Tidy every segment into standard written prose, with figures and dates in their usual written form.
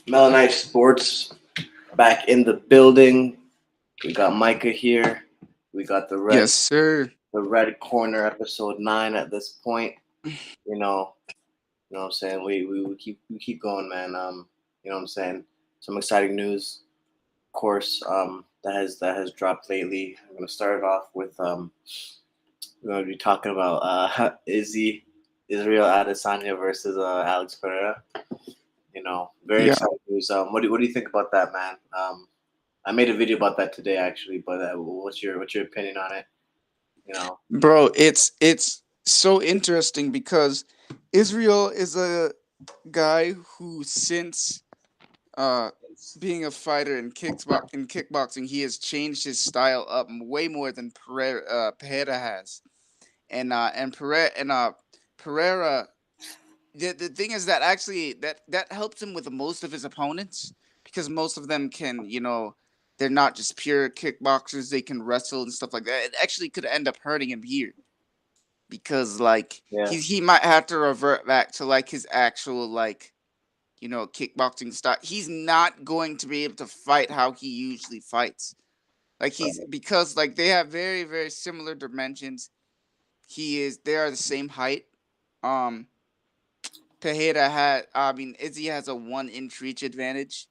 Melanite Sports back in the building. We got Micah here. We got Yes, sir. the red corner, episode 9 at this point. You know, you know what I'm saying? We keep going, man. You know what I'm saying? Some exciting news, of course, that has dropped lately. I'm gonna start it off with we're gonna be talking about Israel Adesanya versus Alex Pereira. Very Yeah, exciting news. What do you think about that, man? I made a video about that today, actually. But what's your opinion on it? You know, bro, it's so interesting because Israel is a guy who since uh being a fighter in kickboxing, he has changed his style up way more than Pereira has. And Pereira, the thing is that actually that helps him with most of his opponents, because most of them can, they're not just pure kickboxers, they can wrestle and stuff like that. It actually could end up hurting him here, because like yeah, he might have to revert back to like his actual, like, kickboxing style. He's not going to be able to fight how he usually fights. Like, he's right. because like they have very very similar dimensions. They are the same height. um Pereira had, I mean, Izzy has a 1 inch reach advantage.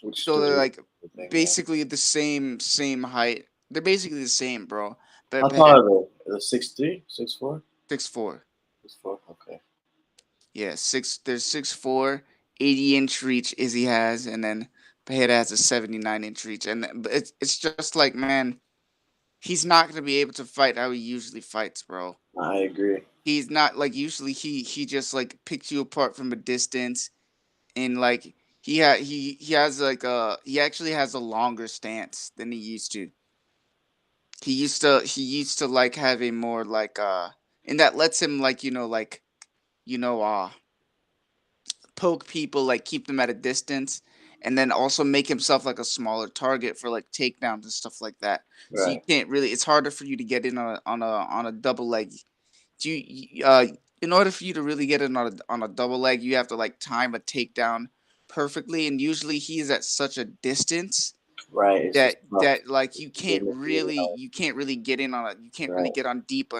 Which So still they're is like the thing, yeah. basically the same height. They're basically the same, bro. How But tall are they? 6'3", 6'4", 6'4". 6'4"? Okay. Yeah, there's 6'4", 80 inch reach Izzy has, and then Pereira has a 79 inch reach. And it's just like, man, he's not gonna be able to fight how he usually fights, bro. I agree. He's not like, usually he just like picks you apart from a distance. And like he actually has a longer stance than he used to. He used to like have a more like, and that lets him, like, you know uh poke people, like keep them at a distance, and then also make himself like a smaller target for like takedowns and stuff like that. So you Right. can't really, it's harder for you to get in on a double leg. Do in order for you to really get in on a double leg, you have to like time a takedown perfectly, and usually he's at such a distance Right. It's just that tough. that like They make it really hard. you can't really get in on a you can't really Right. get on deep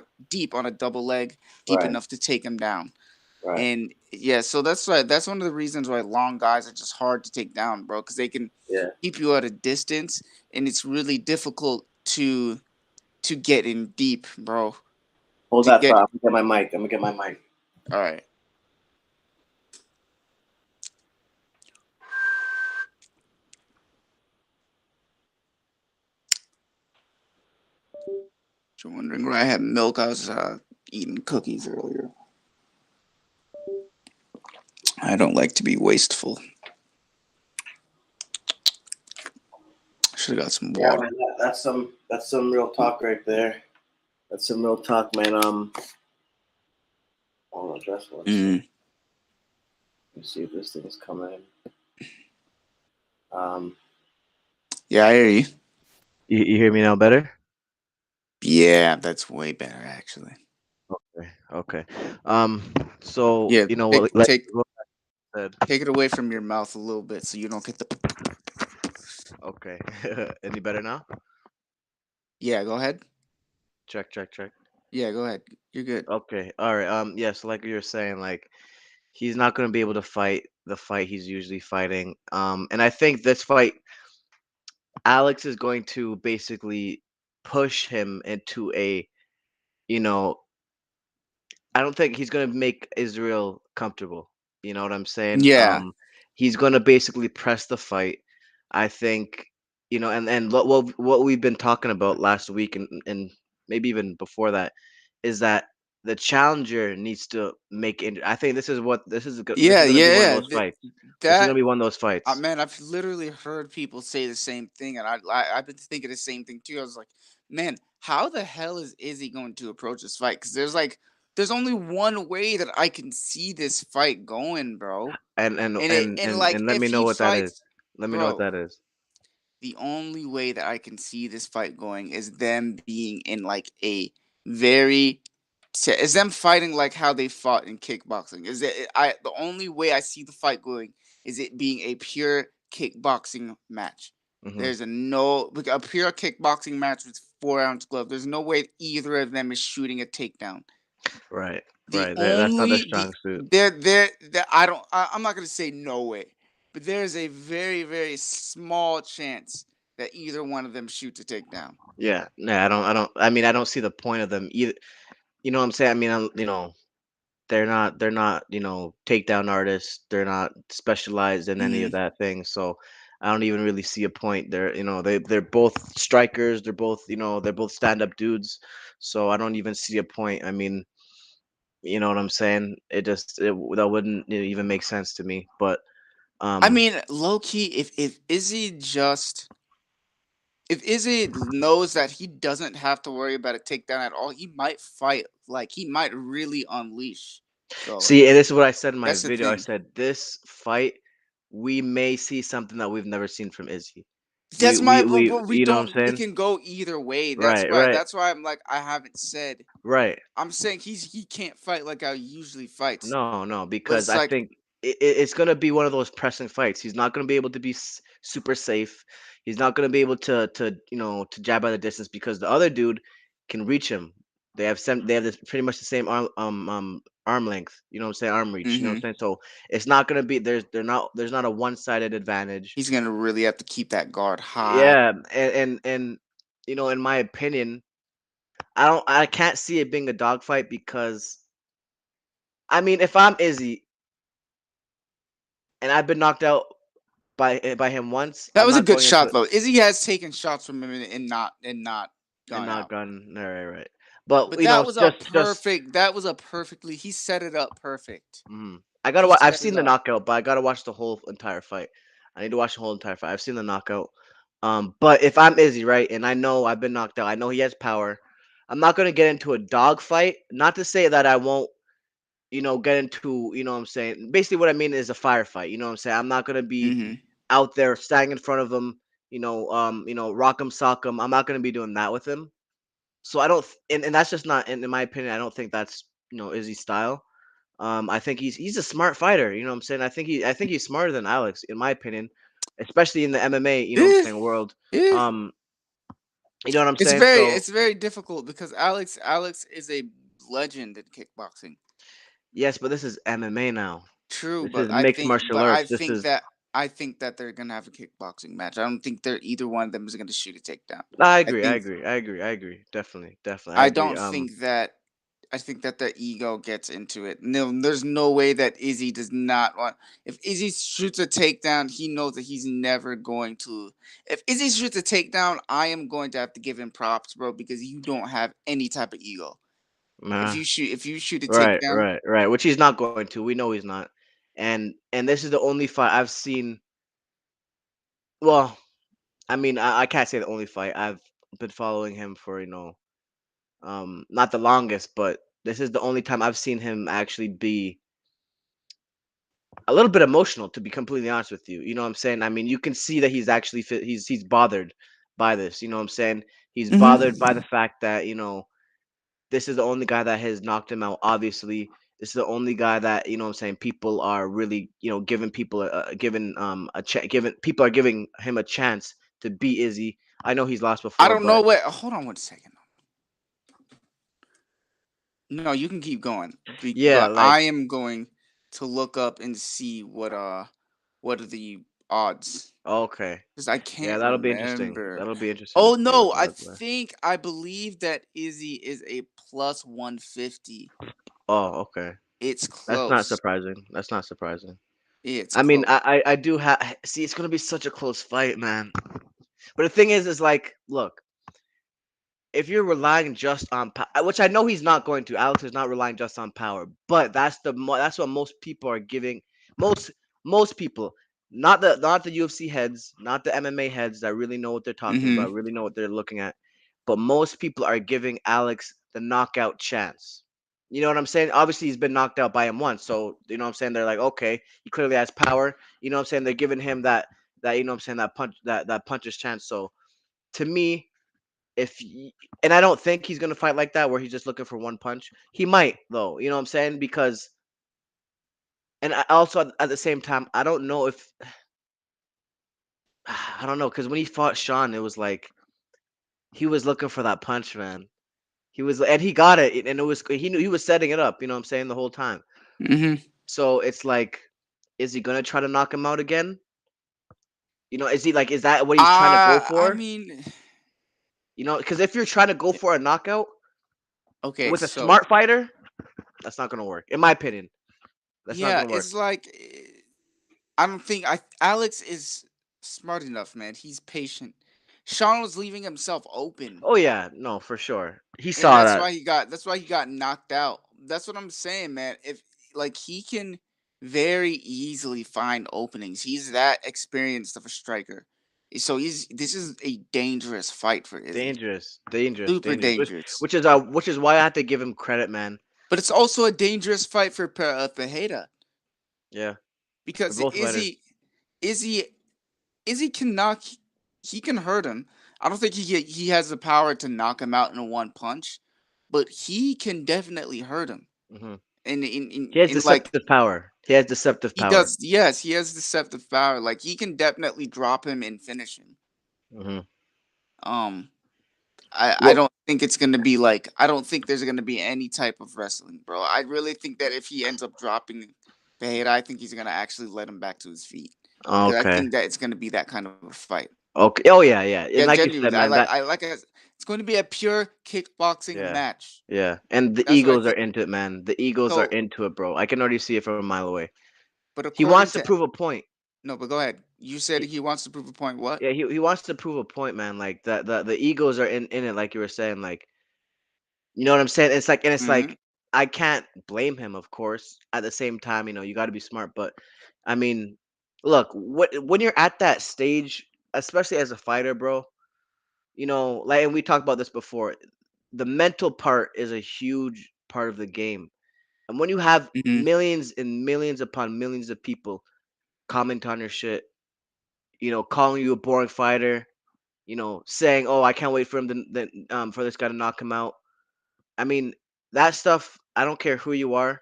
on a double leg, deep Right. enough to take him down. Right. And yeah, so that's one of the reasons why long guys are just hard to take down, bro, because they can Yeah. keep you at a distance, and it's really difficult to get in deep, bro. Hold To that get thought. I'm gonna get my mic. I'm gonna get my mic. All right. So wondering where I had milk. I was eating cookies earlier. I don't like to be wasteful. Should have got some Yeah, water. man. That's some real talk right there. That's some real talk, man. I'll address one sec. Mm. Let me see if this thing is coming. Um, Yeah, I hear you. you hear me now better? Yeah, that's way better actually. Okay. Okay. Um. So Yeah, what? Like what I said. take it away from your mouth a little bit so you don't get the. Okay. Any better now? Yeah, go ahead. Check. Check. Check. Yeah, go ahead. You're good. Okay. All right. Yes. Like you were saying, like he's not gonna be able to fight the fight he's usually fighting. And I think this fight, Alex is going to basically push him into a, you know, I don't think he's gonna make Israel comfortable. You know what I'm saying? Yeah. He's gonna basically press the fight. I think, and what we've been talking about last week and maybe even before that is that the challenger needs to make. I think this Yeah, is gonna be yeah, one of yeah. those fights. This is gonna That be one of those fights. Man, I've literally heard people say the same thing, and I've been thinking the same thing too. I was like, man, how the hell is Izzy going to approach this fight? Because there's only one way that I can see this fight going, bro. And like, And let if me know he what that is. fights, Let me know what bro, that is. the only way that I can see this fight going is them being in like a very Is them fighting like how they fought in kickboxing? Is it I the only way I see the fight going is it being a pure kickboxing match. Hmm. There's a pure kickboxing match with 4 ounce glove. There's no way either of them is shooting a takedown. Right, The right. That's not their only the strong suit. there I don't I'm not gonna say no way, but there's a very very small chance that either one of them shoots a takedown. Yeah, no, I don't. I mean, I don't see the point of them either. You know what I'm saying? I mean, they're not takedown artists. They're not specialized in any of Hmm. that thing. So I don't even really see a point. They're both strikers. They're both stand up dudes. So I don't even see a point. I mean, you know what I'm saying? That wouldn't even make sense to me. But I um, mean, low key, if Izzy knows that he doesn't have to worry about a takedown at all, he might fight like he might really unleash. So see, and this is what I said in my that's the video. I thing. said this fight, we may see something that we've never seen from Izzy. That's my We but we you know what I'm don't. It saying? can go either way. That's Right, why. right, That's why I'm like I haven't said. right. I'm saying he can't fight like how he usually fights. No, no, But because it's I like, think it's gonna be one of those pressing fights. He's not gonna be able to be super safe. He's not gonna be able to jab out of the distance because the other dude can reach him. They have this pretty much the same arm length. You know what I'm saying? Arm reach. You know what hmm, I'm saying? So it's not gonna be there's not a one-sided advantage. he's gonna really have to keep that guard high. Yeah, and in my opinion, I can't see it being a dogfight because I mean if I'm Izzy and I've been knocked out by him once, That I'm was a not good going into shot it though. Izzy has taken shots from him and not and gone not out. gone. Right, right, right. But But that was a just perfect. That was a perfectly. He set it up perfect. I gotta. He I've set it seen the up. knockout, but I gotta watch the whole entire fight. I need to watch the whole entire fight. I've seen the knockout. But if I'm Izzy, right, and I know I've been knocked out, I know he has power. I'm not gonna get into a dog fight. Not to say that I won't, get into, what I'm saying. Basically, what I mean is a firefight. You know what I'm saying? I'm not gonna be Hmm. out there standing in front of him. Rock him, sock him. I'm not gonna be doing that with him. So I don't, and that's just not, in my opinion, I don't think that's Izzy's style. I think he's a smart fighter. You know what I'm saying? I think he's smarter than Alex, in my opinion, especially in the MMA. You know what I'm Eh, saying? World. eh. Um, you know what I'm It's saying? very So it's very difficult because Alex is a legend in kickboxing. yes, but this is MMA now. True, This but is mixed martial arts. This is. I think that they're gonna have a kickboxing match. I don't think they're either one of them is gonna shoot a takedown. I I agree. I think agree. I agree. I agree. Definitely. Definitely. I I agree. don't think that I think that the ego gets into it. No, there's no way that Izzy does not want. If Izzy shoots a takedown, he knows that he's never going to. If Izzy shoots a takedown, I am going to have to give him props, bro, because you don't have any type of ego. Uh, If you shoot a right. takedown, Right. Right. Which he's not going to. We know he's not. And this is the only fight I've seen. Well, I mean, I can't say the only fight. I've been following him for not the longest, but this is the only time I've seen him actually be a little bit emotional. To be completely honest with you, you know what I'm saying. I mean, you can see that he's actually he's bothered by this. You know what I'm saying. He's bothered by hmm, the fact that this is the only guy that has knocked him out. Obviously, this is the only guy that I'm saying people are really giving people giving people are giving him a chance to beat Izzy. I know he's lost I before, don't but know what. Hold on one second. No, you can keep going, yeah, but I like am going to look up and see what are the odds okay, because I yeah, can't that'll be interesting. remember. That'll be interesting to Oh see what no, the odds are. I believe that Izzy is a plus 150. Oh, okay. It's That's not close. surprising. That's not surprising. It's I mean, close. I do have see. It's gonna be such a close fight, man. But the thing is like, look, if you're relying just on which I know he's not going to. Alex is not relying just on power, but that's what most people are giving. Most most people, not the UFC heads, not the MMA heads that really know what they're talking Hmm. about, really know what they're looking at, but most people are giving Alex the knockout chance. You know what I'm saying? Obviously, he's been knocked out by him once, so you know what I'm saying. They're like, okay, he clearly has power. You know what I'm saying? They're giving him that you know what I'm saying that puncher's chance. So to me, if y- and I don't think he's gonna fight like that where he's just looking for one punch. He might though, you know what I'm saying? Because and I also at the same time, I don't know if I don't know because when he fought Sean, it was like he was looking for that punch, man. He was, and he got it, and it was he knew he was setting it up. You know what I'm saying the whole time. Hmm. So it's like, is he gonna try to knock him out again? You know, is he like, is that what he's trying to go I for? mean, You know, because if you're trying to go for a knockout okay, with a so smart fighter, that's not gonna work, in my opinion. That's not yeah, gonna work. it's like I don't think I Alex is smart enough, man. He's patient. Sean was leaving himself open, Oh yeah, no, for sure. He and saw that. that's why he got knocked out. That's what I'm saying, man. If like he can very easily find openings. He's that experienced of a striker. So he's this is a dangerous fight for Izzy. Dangerous, dangerous, Super dangerous. dangerous. Which is why I have to give him credit, man. But it's also a dangerous fight for Pereira Yeah, for because both fighters. Izzy Izzy can knock. He can hurt him. I don't think he has the power to knock him out in a one punch, but he can definitely hurt him. Hmm. And He has in like deceptive power. He has deceptive he power. does. Yes, he has deceptive power. Like he can definitely drop him and finish him. Hmm. Um, I Well, don't think it's gonna be like I don't think there's gonna be any type of wrestling, bro. I really think that if he ends up dropping Pereira, I think he's gonna actually let him back to his feet because I okay, think that it's gonna be that kind of a fight. okay. Oh yeah, yeah. Yeah, And like you genuinely, said, man, that it's going to be a pure kickboxing yeah, match. yeah. And the That's what I Eagles are think. into it, man. The Eagles are So, into it, bro. I can already see it from a mile away. but He according wants to to prove a point. no, but go ahead. You said He, he wants to prove a point. What? yeah, he wants to prove a point, man. Like the Eagles are in it, like you were saying. Like, you know what I'm saying? It's like, and it's Mm-hmm. like, I can't blame him, of course. At the same time, you got to be smart. But I mean, look, when you're at that stage, especially as a fighter, bro, like, and we talked about this before, the mental part is a huge part of the game. And when you have Mm-hmm. millions and millions upon millions of people comment on your shit, calling you a boring fighter, saying, "Oh, I can't wait for him for this guy to knock him out." I mean, that stuff. I don't care who you are.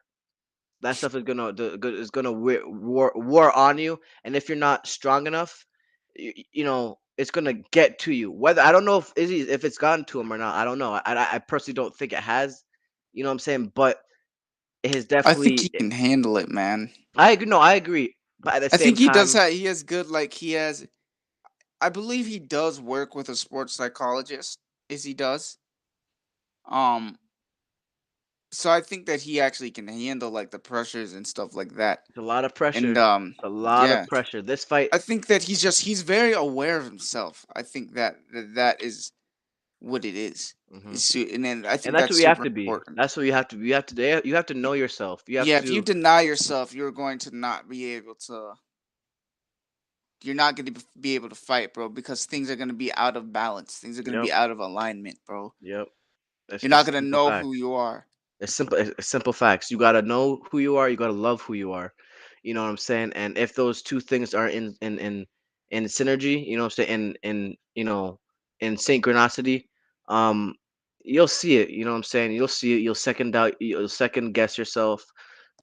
That stuff is gonna war on you, and if you're not strong enough, it's gonna get to you. Whether I don't know if it's gotten to him or not. I don't know. I personally don't think it has. You know what I'm saying? But it has I think he definitely. can handle it, man. I agree. No, I agree. But at the I same think he does time, have. He has good. Like he has. I believe he does work with a sports psychologist. Is he does? Um. So I think that he actually can handle like the pressures and stuff like that. it's a lot of And pressure. It's a lot of yeah. pressure. This fight. I think that he's very aware of himself. I think that is what it is. Hmm. Is to, and then I And think that's what that's you have super to be. important. That's what you have to be. You have to know yourself. You have Yeah, if you to. deny yourself, you're going to not be able to. You're not going to be able to fight, bro, because things are going to be out of balance. Things are going to Yep. be out of alignment, bro. Yep. It's You're not just going to simple know fact. who you are. It's simple facts. You gotta know who you are. You gotta love who you are. You know what I'm saying? And if those two things are in synergy, you know what I'm saying, in synchronicity, um, you'll see it. You know what I'm saying? You'll see it. You'll second guess yourself.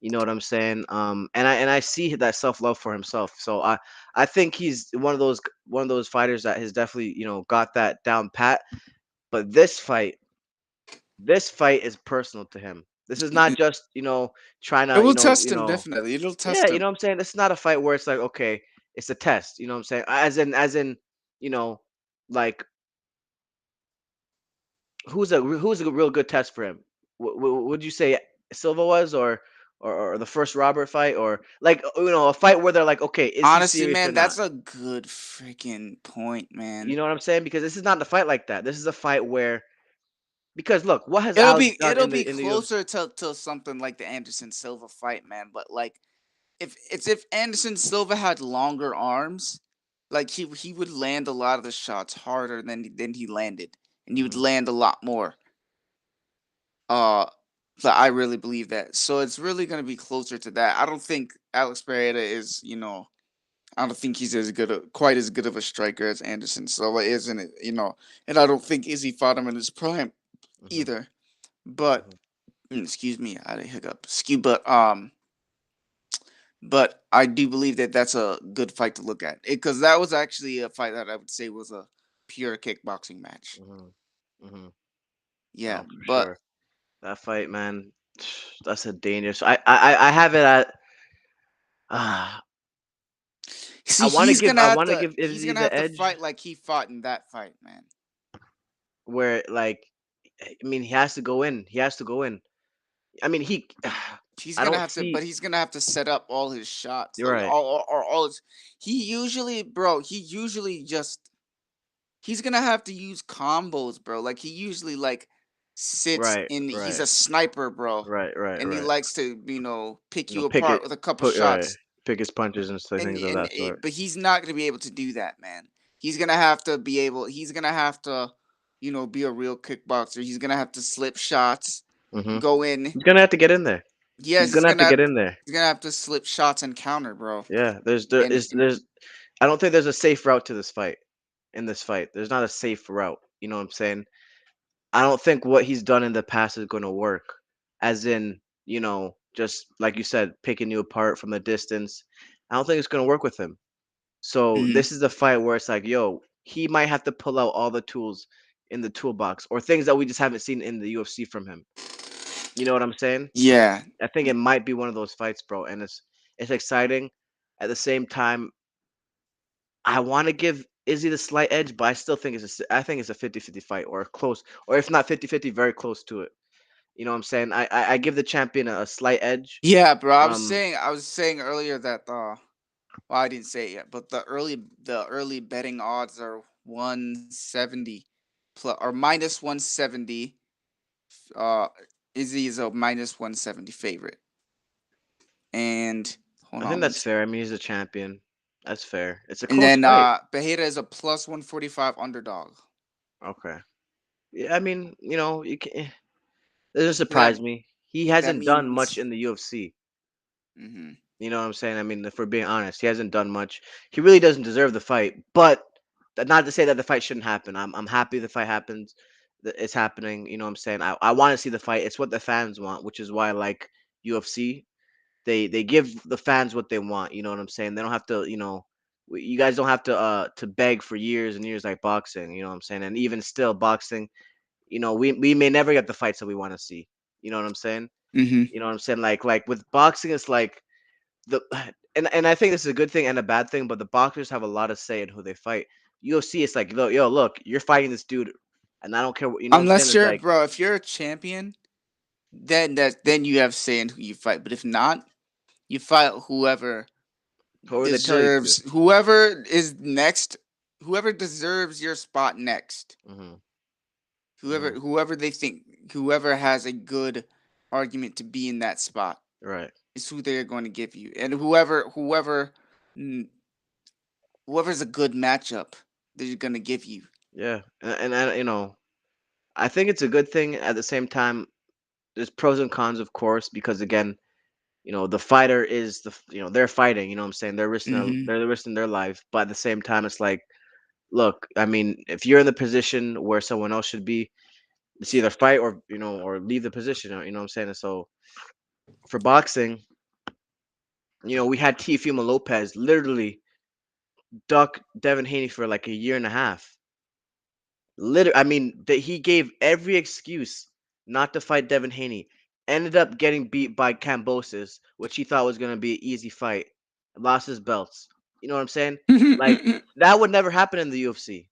You know what I'm saying? And I see that self love for himself. So I think he's one of those fighters that has definitely got that down pat. But this fight is personal to him. This is not just, trying It to, will test him definitely. It'll yeah, test him. what I'm saying? This is not a fight where it's like, okay, it's a test, you know what I'm saying? As in, you know, like who's a real good test for him? Would you say Silva was or the first Robert fight or like a fight where they're like, okay, is he Honestly, serious or man, not? that's a good freaking point, You man. know what I'm saying? Because this is not a fight like that. This is a fight where because look, what has Alex done It'll in be the UFC? closer to something like the Anderson Silva fight, man. But like if Anderson Silva had longer arms, like he would land a lot of the shots harder than he landed, and he would Hmm. land a lot more. Uh, but I really believe that. So it's really gonna be closer to that. I don't think Alex Pereira is I don't think he's quite as good of a striker as Anderson Silva is, and and I don't think Izzy fought him in his prime Mhm, either. But mhm, excuse me, I had a hiccup. But I do believe that that's a good fight to look at because that was actually a fight that I would say was a pure kickboxing match. mhm, mhm. Yeah, No, for but sure. That fight, man, that's a dangerous. I have it at. Uh, see, I want to give he's Izzy gonna the have to edge fight like he fought in that fight, man. where like I mean he has to go in. He has to go in. I mean he. He's I gonna don't have to, but see. he's gonna have to set up all his shots, You're like right. all his. He usually, bro. He usually just he's gonna have to use combos, bro. Like he usually like sits Right. in. He's Right. a sniper, bro, Right. Right. and he Right. likes to pick You know, you pick apart it. with a couple Put right. shots. Pick his punches and stuff, things of that sort. But he's not gonna be able to do that, man. He's gonna have to be able. He's gonna have to, be a real kickboxer. He's gonna have to slip shots, Hmm. go in. He's gonna have to get in there. Yes, He's gonna have to get in there. he's gonna have to slip shots and counter, bro. Yeah. And There's. I don't think there's a safe route to this fight. In this fight, there's not a safe route. You know what I'm saying? I don't think what he's done in the past is going to work. As in, just like you said, picking you apart from the distance. I don't think it's going to work with him. So mhm. this is a fight where it's like, yo, he might have to pull out all the tools in the toolbox or things that we just haven't seen in the UFC from him. You know what I'm saying? Yeah, I think it might be one of those fights, bro, and it's exciting. At the same time, I want to give Izzy the slight edge, but I still think I think it's a 50-50 fight or close, or if not 50-50, very close to it. You know what I'm saying? I give the champion a slight edge. yeah, bro. Um, I was saying earlier that well, I didn't say it yet, but the early betting odds are 170 plus or minus 170. Uh, Izzy is a minus 170 favorite, and hold I think on one that's sec. fair. I mean, he's a champion. That's fair. It's a And close then fight. Pereira is a plus 145 underdog. Okay. Yeah, I mean, it doesn't So that surprise me. He that hasn't done much means. in the UFC. Hmm. You know what I'm saying? I mean, if we're being honest, he hasn't done much. He really doesn't deserve the fight. But not to say that the fight shouldn't happen. I'm happy the fight happens. It's happening. You know what I'm saying? I want to see the fight. It's what the fans want, which is why I like UFC. They give the fans what they want. You know what I'm saying? They don't have to. You guys don't have to beg for years and years like boxing. You know what I'm saying? And even still, boxing. We may never get the fights that we want to see. You know what I'm saying? Hmm. You know what I'm saying? Like with boxing, it's like the and I think this is a good thing and a bad thing, but the boxers have a lot of say in who they fight. UFC, it's like, look, you're fighting this dude, and I don't care what you know what I'm saying. Unless It's you're, like, bro, if you're a champion, then you have say in who you fight. But if not, you fight whoever they tell you to. whoever is next, whoever deserves your spot next. Hmm. Hmm. Whoever they think, whoever has a good argument to be in that spot Right. is who they're going to give you, and mm, whoever's a good matchup, they're going to give you. Yeah. And I think it's a good thing. At the same time, there's pros and cons, of course, because again, the fighter is they're fighting. You know what I'm saying? Hmm. They're risking their life, but at the same time, it's like, look, I mean, if you're in the position where someone else should be, it's either fight or or leave the position. You know what I'm saying? And so for boxing, we had Teofimo Lopez literally duck Devin Haney for like a year and a half. Literally, I mean, that he gave every excuse not to fight Devin Haney. Ended up getting beat by Cambosis, which he thought was gonna be an easy fight. Lost his belts. You know what I'm saying? Like that would never happen in the UFC.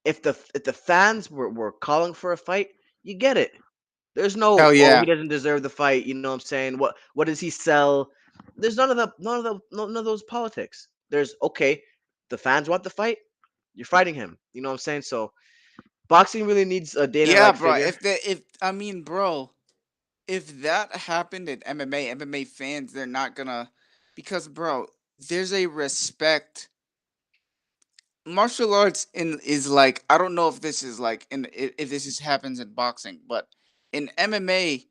If the fans were calling for a fight, you get it. There's no, Hell oh, he yeah. doesn't deserve the fight. You know what I'm saying? What does he sell? There's none of those politics. There's okay, the fans want the fight. You're fighting him. You know what I'm saying? So boxing really needs a Dana Yeah, like bro. figure. If I mean, bro, if that happened in MMA fans, they're not gonna, because, bro, there's a respect. Martial arts in is like, I don't know if this is like if this is happens in boxing, but in MMA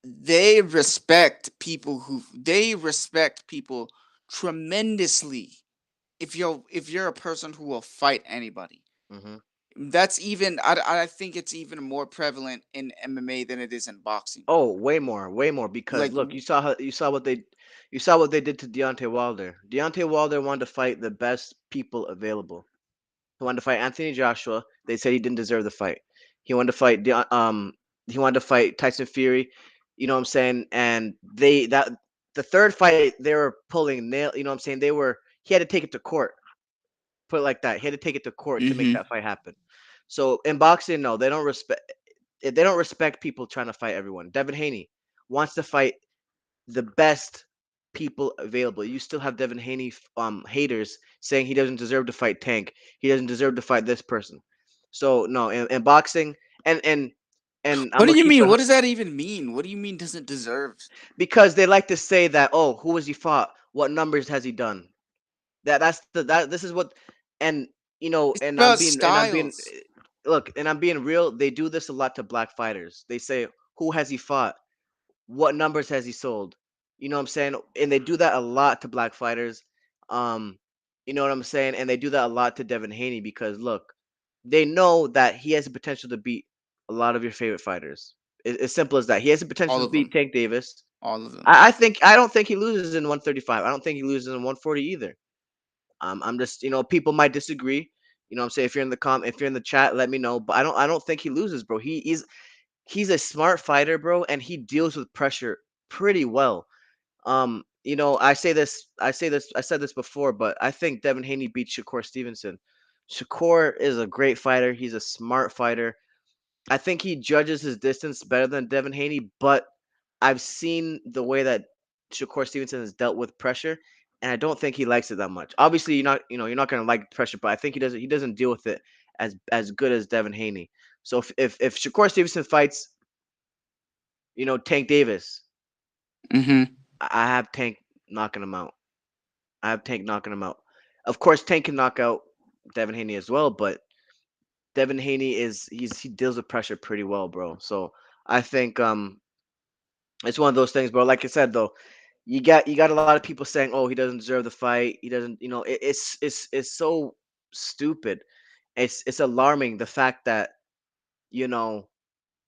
they respect people tremendously. if you're a person who will fight anybody, Hmm. that's even I think it's even more prevalent in MMA than it is in boxing. Oh, way more. Because Like, look, you saw what they did to Deontay Wilder. Deontay Wilder wanted to fight the best people available. He wanted to fight Anthony Joshua. They said he didn't deserve the fight. He wanted to fight he wanted to fight Tyson Fury. You know what I'm saying? And they that the third fight they were pulling nail. You know what I'm saying? He had to take it to court. Put it like that. He had to take it to court to make mm-hmm. that fight happen. So in boxing, no, they don't respect people trying to fight everyone. Devin Haney wants to fight the best people available. You still have Devin Haney haters saying he doesn't deserve to fight Tank. He doesn't deserve to fight this person. So no, in boxing and I'm What do gonna you keep mean? it What does that even mean? What do you mean doesn't deserve? because they like to say that, oh, who has he fought? What numbers has he done? That this is what and It's and about I'm being styles. look, and I'm being real. They do this a lot to black fighters. They say, who has he fought? What numbers has he sold? You know what I'm saying? And they do that a lot to black fighters. Um, you know what I'm saying? And they do that a lot to Devin Haney because look, they know that he has the potential to beat a lot of your favorite fighters. As simple as that. He has the potential All to of beat them. Tank Davis. All of them. I don't think he loses in 135. I don't think he loses in 140 either. I'm just, people might disagree. You know what I'm saying? If you're in the chat, let me know. But I don't think he loses, bro. He's a smart fighter, bro, and he deals with pressure pretty well. I said this before, but I think Devin Haney beat Shakur Stevenson. Shakur is a great fighter. He's a smart fighter. I think he judges his distance better than Devin Haney, but I've seen the way that Shakur Stevenson has dealt with pressure, and I don't think he likes it that much. Obviously, you're not gonna like pressure, but I think he doesn't deal with it as good as Devin Haney. So if Shakur Stevenson fights, Tank Davis, Mm-hmm. I have Tank knocking him out. I have Tank knocking him out. Of course, Tank can knock out Devin Haney as well, but Devin Haney he deals with pressure pretty well, bro. So I think it's one of those things, bro. Like I said though, you got a lot of people saying, "Oh, he doesn't deserve the fight. He doesn't." It's so stupid. It's alarming the fact that you know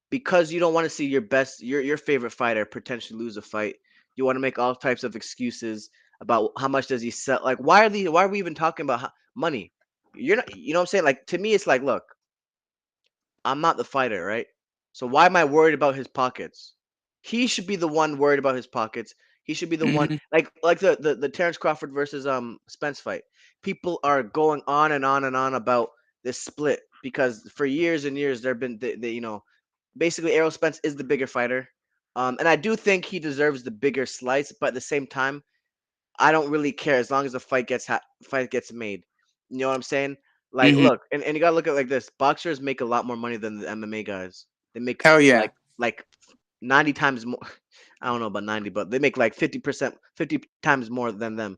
because you don't want to see your favorite fighter potentially lose a fight. You want to make all types of excuses about how much does he sell. Like, why are we even talking about money? You're not. You know what I'm saying? Like to me, it's like, look, I'm not the fighter, right? So why am I worried about his pockets? He should be the one worried about his pockets. He should be the one Mm-hmm. like the Terrence Crawford versus Spence fight. People are going on and on and on about this split because for years and years there've been basically Errol Spence is the bigger fighter. And I do think he deserves the bigger slice, but at the same time, I don't really care as long as the fight gets made. You know what I'm saying? Like, Mm-hmm. look, and you gotta look at it like this: boxers make a lot more money than the MMA guys. They make Hell yeah. like 90 times more. I don't know about 90, but they make like 50%, 50 times more than them.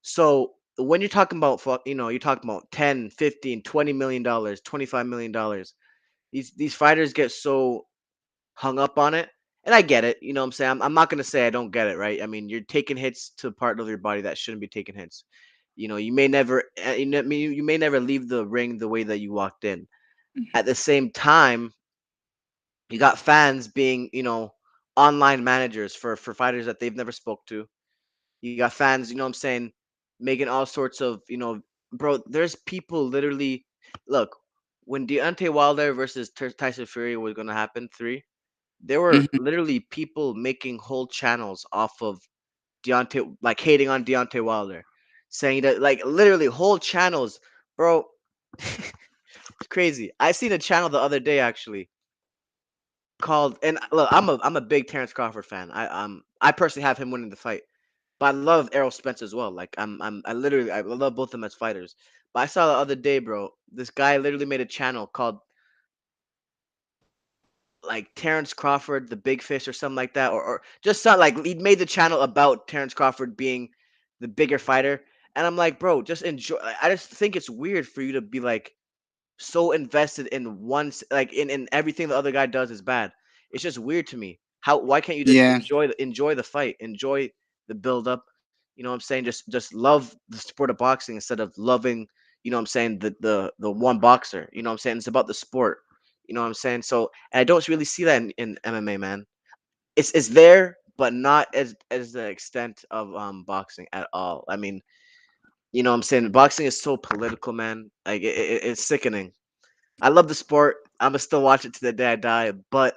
So when you're talking about, you're talking about 10, 15, 20 million dollars, $25 million. These fighters get so hung up on it. And I get it, you know what I'm saying? I'm not gonna say I don't get it, right? I mean, you're taking hits to part of your body that shouldn't be taking hits. You may never, you may never leave the ring the way that you walked in. At the same time, you got fans being, online managers for fighters that they've never spoke to. You got fans, you know what I'm saying, making all sorts of, bro. There's people literally. Look, when Deontay Wilder versus Tyson Fury was gonna happen, there were Mm-hmm. literally people making whole channels off of Deontay, like hating on Deontay Wilder, saying that like literally whole channels, bro. It's crazy. I seen a channel the other day actually called, and look, I'm a big Terrence Crawford fan. I personally have him winning the fight, but I love Errol Spence as well. Like I love both of them as fighters. But I saw the other day, bro. This guy literally made a channel called like Terrence Crawford, the Big Fish, or something like that, or just something like he made the channel about Terrence Crawford being the bigger fighter. And I'm like, bro, just enjoy. I just think it's weird for you to be like so invested in like in everything the other guy does is bad. It's just weird to me. Why can't you just Yeah. enjoy the fight, enjoy the build up? You know what I'm saying? Just love the sport of boxing instead of loving, you know what I'm saying, the one boxer. You know what I'm saying? It's about the sport. You know what I'm saying? So and I don't really see that in MMA, man. It's there, but not as the extent of boxing at all. I mean, you know what I'm saying? Boxing is so political, man. Like it's sickening. I love the sport. I'ma still watch it to the day I die, but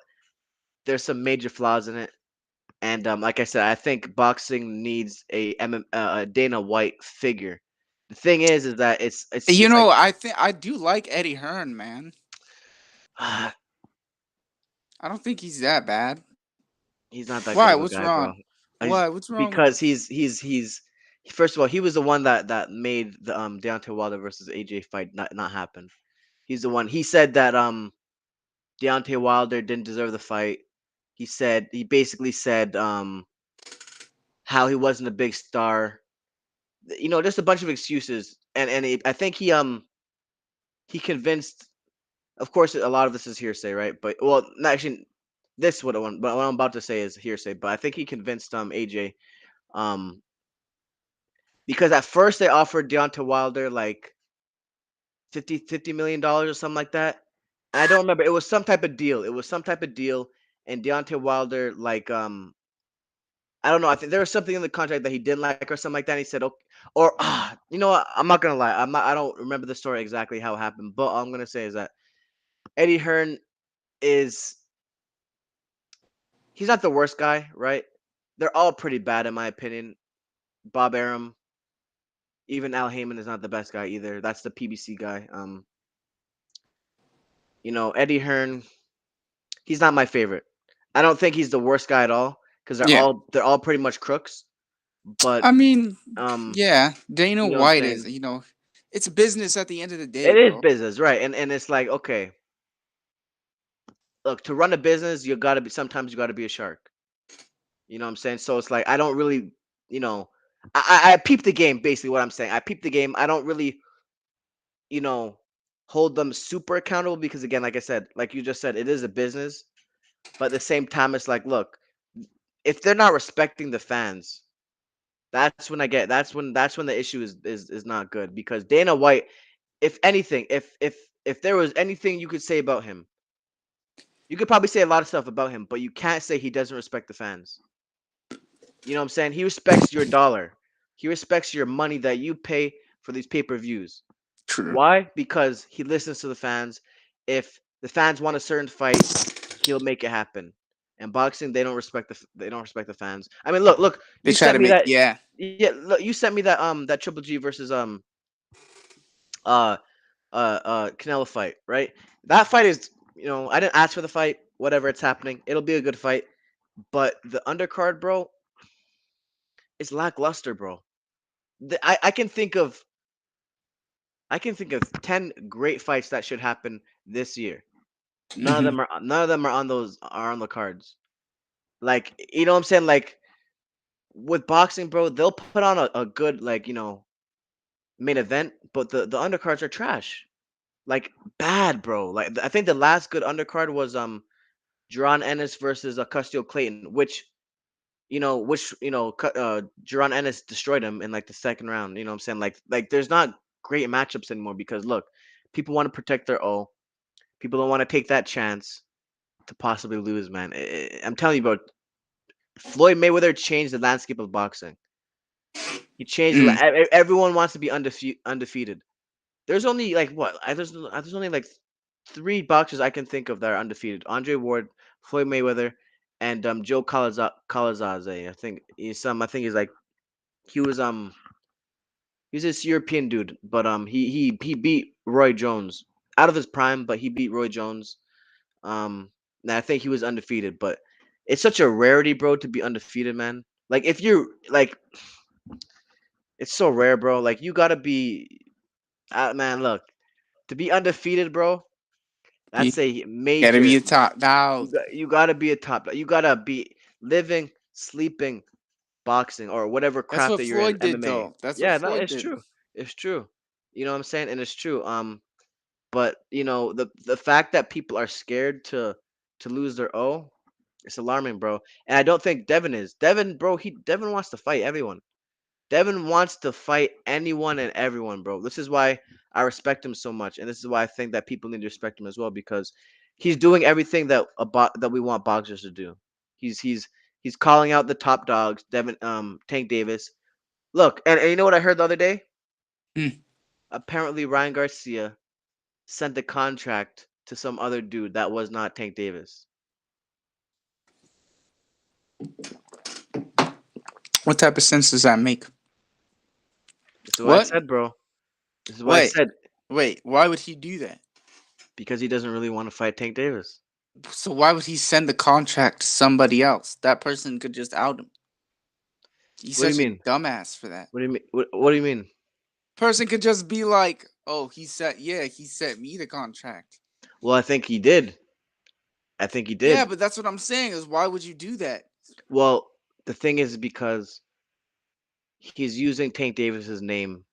there's some major flaws in it. And like I said, I think boxing needs a Dana White figure. The thing is that You it's like know, I think I do like Eddie Hearn, man. I don't think he's that bad. he's not that Why? good of a What's guy, bro. wrong? He's Why? What's wrong? because he's first of all, he was the one that made the Deontay Wilder versus AJ fight not happen. He's the one. He said that Deontay Wilder didn't deserve the fight. He basically said how he wasn't a big star. You know, just a bunch of excuses. I think he convinced. Of course, a lot of this is hearsay, right? But well, not actually, this what I'm about to say is hearsay. But I think he convinced AJ um because at first they offered Deontay Wilder like $50 million or something like that. And I don't remember. It was some type of deal. It was some type of deal, and Deontay Wilder like I don't know. I think there was something in the contract that he didn't like or something like that. And he said, "Okay," or you know what? I'm not gonna lie. I'm not. I don't remember the story exactly how it happened. But all I'm gonna say is that Eddie Hearn is he's not the worst guy, right? They're all pretty bad in my opinion. Bob Arum, even Al Heyman is not the best guy either. That's the PBC guy. You know, Eddie Hearn, he's not my favorite. I don't think he's the worst guy at all because Yeah. they're all pretty much crooks. But I mean, um, yeah, Dana you know what I'm White is, saying? you know, it's business at the end of the day, It is bro. business, right? And it's like, okay, look, to run a business, you gotta be sometimes you gotta be a shark. You know what I'm saying? So it's like I don't really, you know, I peep the game basically what I'm saying. I peep the game. I don't really, you know, hold them super accountable because again, like I said, like you just said, it is a business. But at the same time, it's like, look, if they're not respecting the fans, that's when the issue is not good because Dana White, if anything, if there was anything you could say about him, you could probably say a lot of stuff about him, but you can't say he doesn't respect the fans. You know what I'm saying? He respects your dollar. He respects your money that you pay for these pay-per-views. True. Why? Because he listens to the fans. If the fans want a certain fight, he'll make it happen. And boxing, they don't respect the fans. I mean, look, They you try sent to me make, that. yeah, Yeah, look, you sent me that Triple G versus uh Canelo fight, right? That fight is, you know, I didn't ask for the fight. Whatever, it's happening. It'll be a good fight. But the undercard, bro, is lackluster, bro. I can think of 10 great fights that should happen this year. hmm None of them are on the cards. Like, you know what I'm saying? Like with boxing, bro, they'll put on a good like, you know, main event, but the undercards are trash. Like bad, bro. Like I think the last good undercard was Jaron Ennis versus Custio Clayton, which Jaron Ennis destroyed him in like the second round. You know what I'm saying? Like there's not great matchups anymore because look, people want to protect their O. People don't want to take that chance to possibly lose, man. I'm telling you, bro. Floyd Mayweather changed the landscape of boxing. He changed. mm. Everyone wants to be undefeated. There's only like what? There's only like three boxers I can think of that are undefeated: Andre Ward, Floyd Mayweather, and Joe Calazazze. I think he's some. I think he's like he was he's this European dude, but he beat Roy Jones out of his prime, but he beat Roy Jones. And I think he was undefeated, but it's such a rarity, bro, to be undefeated, man. Like if you're like, it's so rare, bro. Like you gotta be, man. Look, to be undefeated, bro. You That's a gotta be major. a top dog. You gotta be a top. You gotta be living, sleeping boxing or whatever That's craft what that you're in, Floyd did, MMA. though. That's what Yeah, no, Floyd it's did. true. It's true. You know what I'm saying? And it's true. But you know the fact that people are scared to lose their O, it's alarming, bro. And I don't think Devin is. Devin, bro, he Devin wants to fight everyone. Devin wants to fight anyone and everyone, bro. This is why I respect him so much, and this is why I think that people need to respect him as well because he's doing everything that we want boxers to do. He's calling out the top dogs, Devin Tank Davis. Look, and you know what I heard the other day? Hmm. Apparently Ryan Garcia sent the contract to some other dude that was not Tank Davis. What type of sense does that make? This is what I What? said, bro. This is what I Wait, said wait. Why would he do that? because he doesn't really want to fight Tank Davis. So why would he send the contract to somebody else? That person could just out him. He's What do you such a mean? dumbass for that. What do you mean? What do you mean? Person could just be like, "Oh, he sent me the contract." Well, I think he did. I think he Yeah, did. but that's what I'm saying is why would you do that? Well, the thing is because he's using Tank Davis's name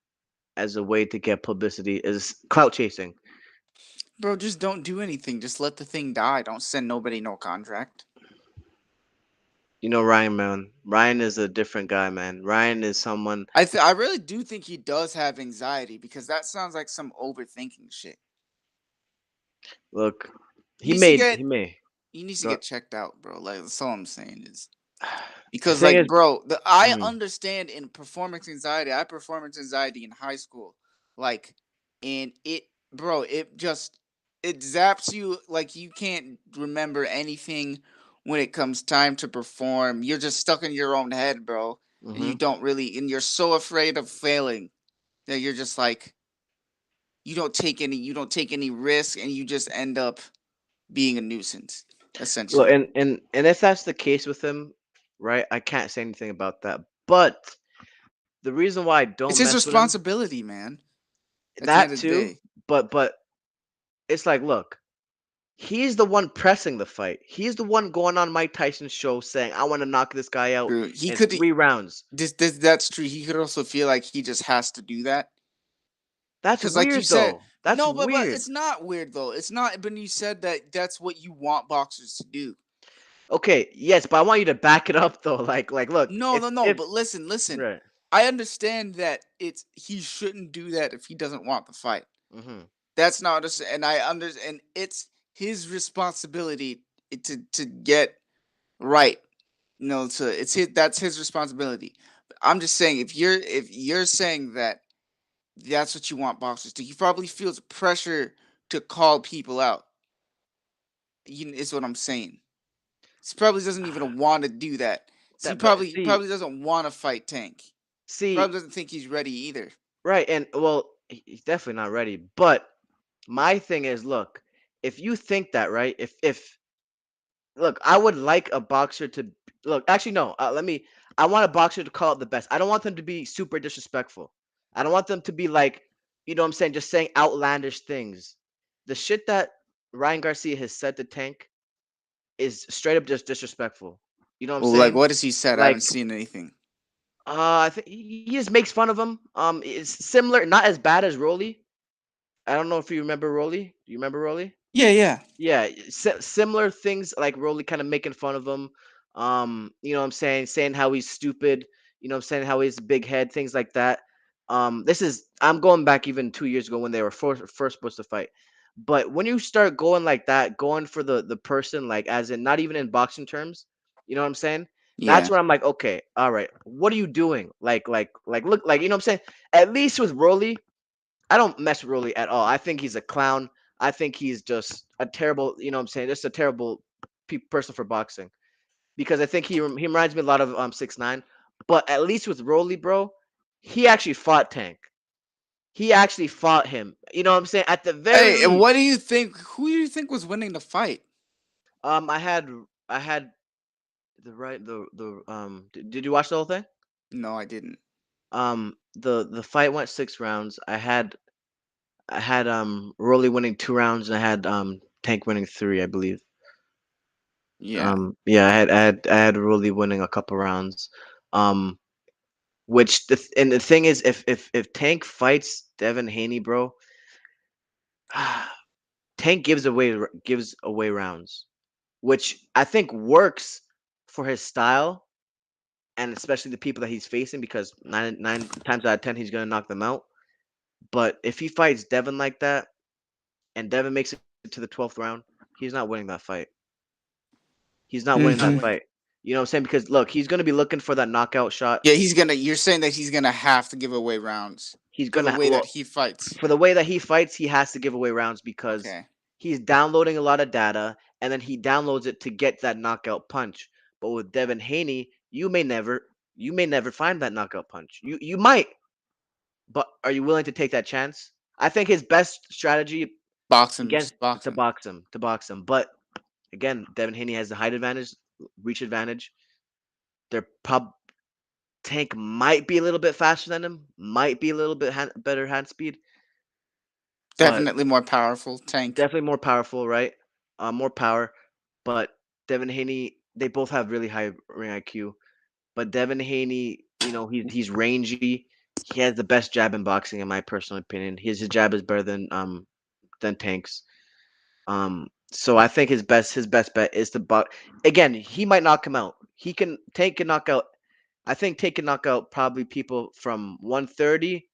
as a way to get publicity, is clout chasing. Bro, just don't do anything. Just let the thing die. Don't send nobody no contract. You know Ryan, man. Ryan is a different guy, man. Ryan is someone. I really do think he does have anxiety because that sounds like some overthinking shit. Look, He needs to he get may. he needs to Go. get checked out, bro. Like that's all I'm saying is The because thing like is, bro, I mm, understand in performance anxiety. I had performance anxiety in high school. Like and it bro, it zaps you like you can't remember anything when it comes time to perform. You're just stuck in your own head, bro. And you hmm don't really and you're so afraid of failing that you're just like you don't take any risk and you just end up being a nuisance look, essentially. and if that's the case with him, right? I can't say anything about that. But the reason why I don't It's his mess with him, responsibility, man. At the end that of the too. day. But it's like, look, he's the one pressing the fight. He's the one going on Mike Tyson's show saying, "I want to knock this guy out True. He in could 3 rounds." this that's true. He could also feel like he just has to do that. That's Cause like you weird, said, though. That's no, but weird. it's not weird though. It's not but you said that that's what you want boxers to do. Okay, yes, but I want you to back it up, though. Look, No, no, no. if But listen. right, I understand that it's he shouldn't do that if he doesn't want the fight. hmm That's not and I understand. It's his responsibility to get right. No, to it's his that's his responsibility. But I'm just saying if you're saying that that's what you want boxers to, he probably feels pressure to call people out. Is what I'm saying. He probably doesn't even want to do that. So that, but he probably doesn't want to fight Tank. see, Probably doesn't think he's ready either. right, and well, he's definitely not ready. But my thing is, look, if you think that, right, if look, I would like a boxer to look. Actually, no. Let me. I want a boxer to call it the best. I don't want them to be super disrespectful. I don't want them to be like, you know, what I'm saying, just saying outlandish things. The shit that Ryan Garcia has said to Tank is straight up just disrespectful. You know what I'm Well, like saying? what has he said? I haven't Like, seen anything. I think he just makes fun of him. It's similar, not as bad as Rolly. I don't know if you remember Rolly. Do you remember Rolly? Yeah, yeah, Yeah, similar things like Rolly kind of making fun of him. You know what I'm saying how he's stupid, you know what I'm saying how he's big head, things like that. This is I'm going back even 2 years ago when they were first supposed to fight. But when you start going like that, going for the person, like as in not even in boxing terms, you know what I'm saying? That's yeah. when I'm like, okay, all right, what are you doing? Look, like you know what I'm saying? At least with Rolly, I don't mess with Rolly at all. I think he's a clown. I think he's just a terrible, you know what I'm saying, just a terrible person for boxing because I think he reminds me a lot of 6ix9ine. But at least with Rolly, bro, he actually fought Tank. He actually fought him. You know what I'm saying? At the very Hey, and least. what do you think? Who do you think was winning the fight? I had did you watch the whole thing? No, I didn't. The fight went 6 rounds. I had Rolly winning 2 rounds and I had Tank winning three, I believe. Yeah, Yeah, I had Rolly winning a couple rounds. Um, which and the thing is, if Tank fights Devin Haney, bro, Tank gives away rounds, which I think works for his style. and especially the people that he's facing, because nine times out of 10 he's gonna knock them out. But if he fights Devin like that, and Devin makes it to the 12th round, he's not winning that fight. He's not winning that Hmm. fight. You know what I'm saying? Because look, he's gonna be looking for that knockout shot. Yeah, he's gonna. You're saying that he's gonna have to give away rounds He's for the gonna way that well, he fights. for the way that he fights, he has to give away rounds because Okay. he's downloading a lot of data, and then he downloads it to get that knockout punch. But with Devin Haney, you may never find that knockout punch. You might, but are you willing to take that chance? I think his best strategy against Box to him. box him. But again, Devin Haney has the height advantage, reach advantage. Their prob Tank might be a little bit faster than him, might be a little bit better hand speed, but Definitely more powerful tank. definitely more powerful, right? More power. But Devin Haney, they both have really high ring IQ. But Devin Haney, he's rangy. He has the best jab in boxing, in my personal opinion. His jab is better than Tank's. So I think his best bet is to box. Again, he might knock him out. Tank can knock out. I think Tank can knock out probably people from 130.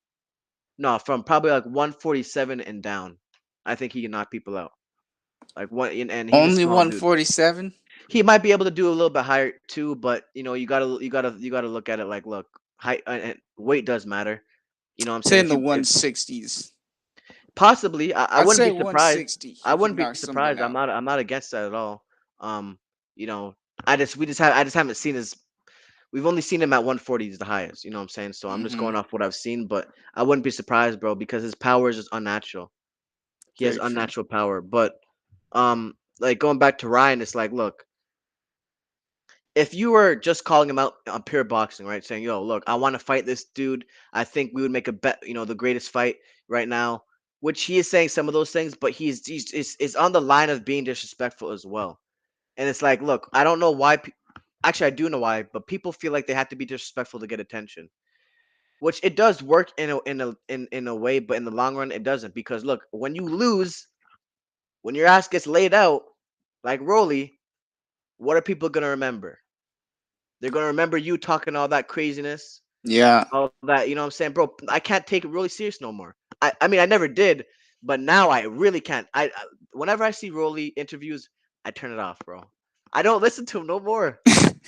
No, from probably like 147 and down. I think he can knock people out. Like what? And he's a Only small dude. 147. He might be able to do a little bit higher too, but you gotta look at it like, look, height and weight does matter. You know what I'm Say saying? in If the you if 160s. possibly, I I'd wouldn't say be surprised. 160 I if he wouldn't be knocks someone surprised. I'm out. not I'm not against that at all. Um, you know, I just haven't seen his. We've only seen him at 140 is the highest. You know what I'm saying? So I'm just Mm-hmm. going off what I've seen, but I wouldn't be surprised, bro, because his power is just unnatural. He has Very true. unnatural power. But like going back to Ryan, it's like, look, if you were just calling him out on pure boxing, right? Saying, "Yo, look, I want to fight this dude. I think we would make a bet. The greatest fight right now." Which he is saying some of those things, but is on the line of being disrespectful as well. And it's like, look, I don't know why. Actually, I do know why, but people feel like they have to be disrespectful to get attention. Which it does work in a way, but in the long run, it doesn't. Because look, when you lose, when your ass gets laid out, like Rolly, what are people gonna remember? They're gonna remember you talking all that craziness, Yeah. all that. You know what I'm saying, bro? I can't take it really serious no more. I mean, I never did, but now I really can't. Whenever I see Rolly interviews, I turn it off, bro. I don't listen to him no more.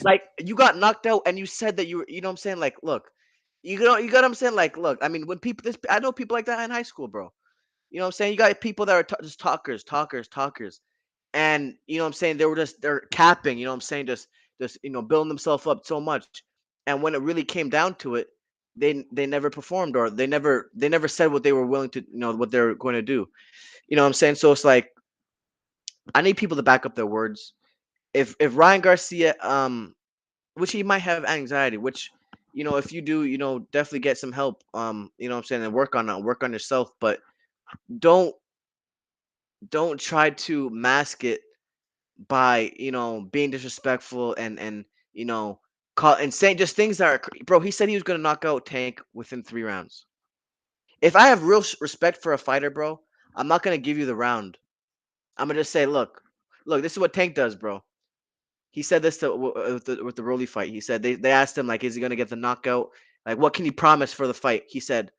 Like, you got knocked out, and you said that you know what I'm saying. Like, look, you got what I'm saying. Like, look, I mean, when I know people like that in high school, bro. You know what I'm saying? You got people that are just talkers, talkers, talkers. And you know what I'm saying, they're capping, you know what I'm saying, just building themselves up so much. And when it really came down to it, they never performed, or they never said what they were willing to, what they're going to do. You know what I'm saying? So it's like, I need people to back up their words. If Ryan Garcia, which he might have anxiety, which, if you do, definitely get some help, you know what I'm saying, and work on yourself, but don't don't try to mask it by, being disrespectful, and call and saying just things that are bro. He said he was gonna knock out Tank within 3 rounds. If I have real respect for a fighter, bro, I'm not gonna give you the round. I'm gonna just say, look, this is what Tank does, bro. He said this with the Rolly fight. He said they asked him, like, is he gonna get the knockout? Like, what can he promise for the fight? He said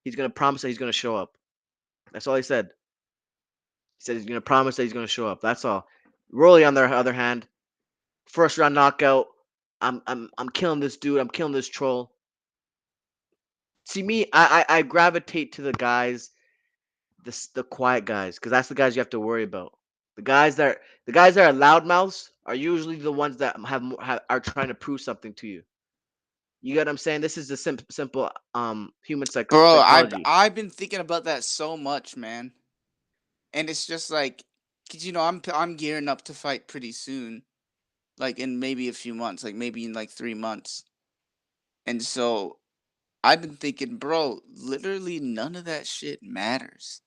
he's gonna promise that he's gonna show up. That's all he said. He said he's gonna promise that he's gonna show up. That's all. Rolly, on the other hand, first round knockout. I'm killing this dude. I'm killing this troll. See me, I gravitate to the quiet guys, because that's the guys you have to worry about. The guys that are loudmouths are usually the ones that are trying to prove something to you. You get what I'm saying? This is the simple human Bro, psychology. I've been thinking about that so much, man. And it's just like, cause I'm gearing up to fight pretty soon, like in maybe a few months, like maybe in like 3 months. And so I've been thinking, bro, literally none of that shit matters.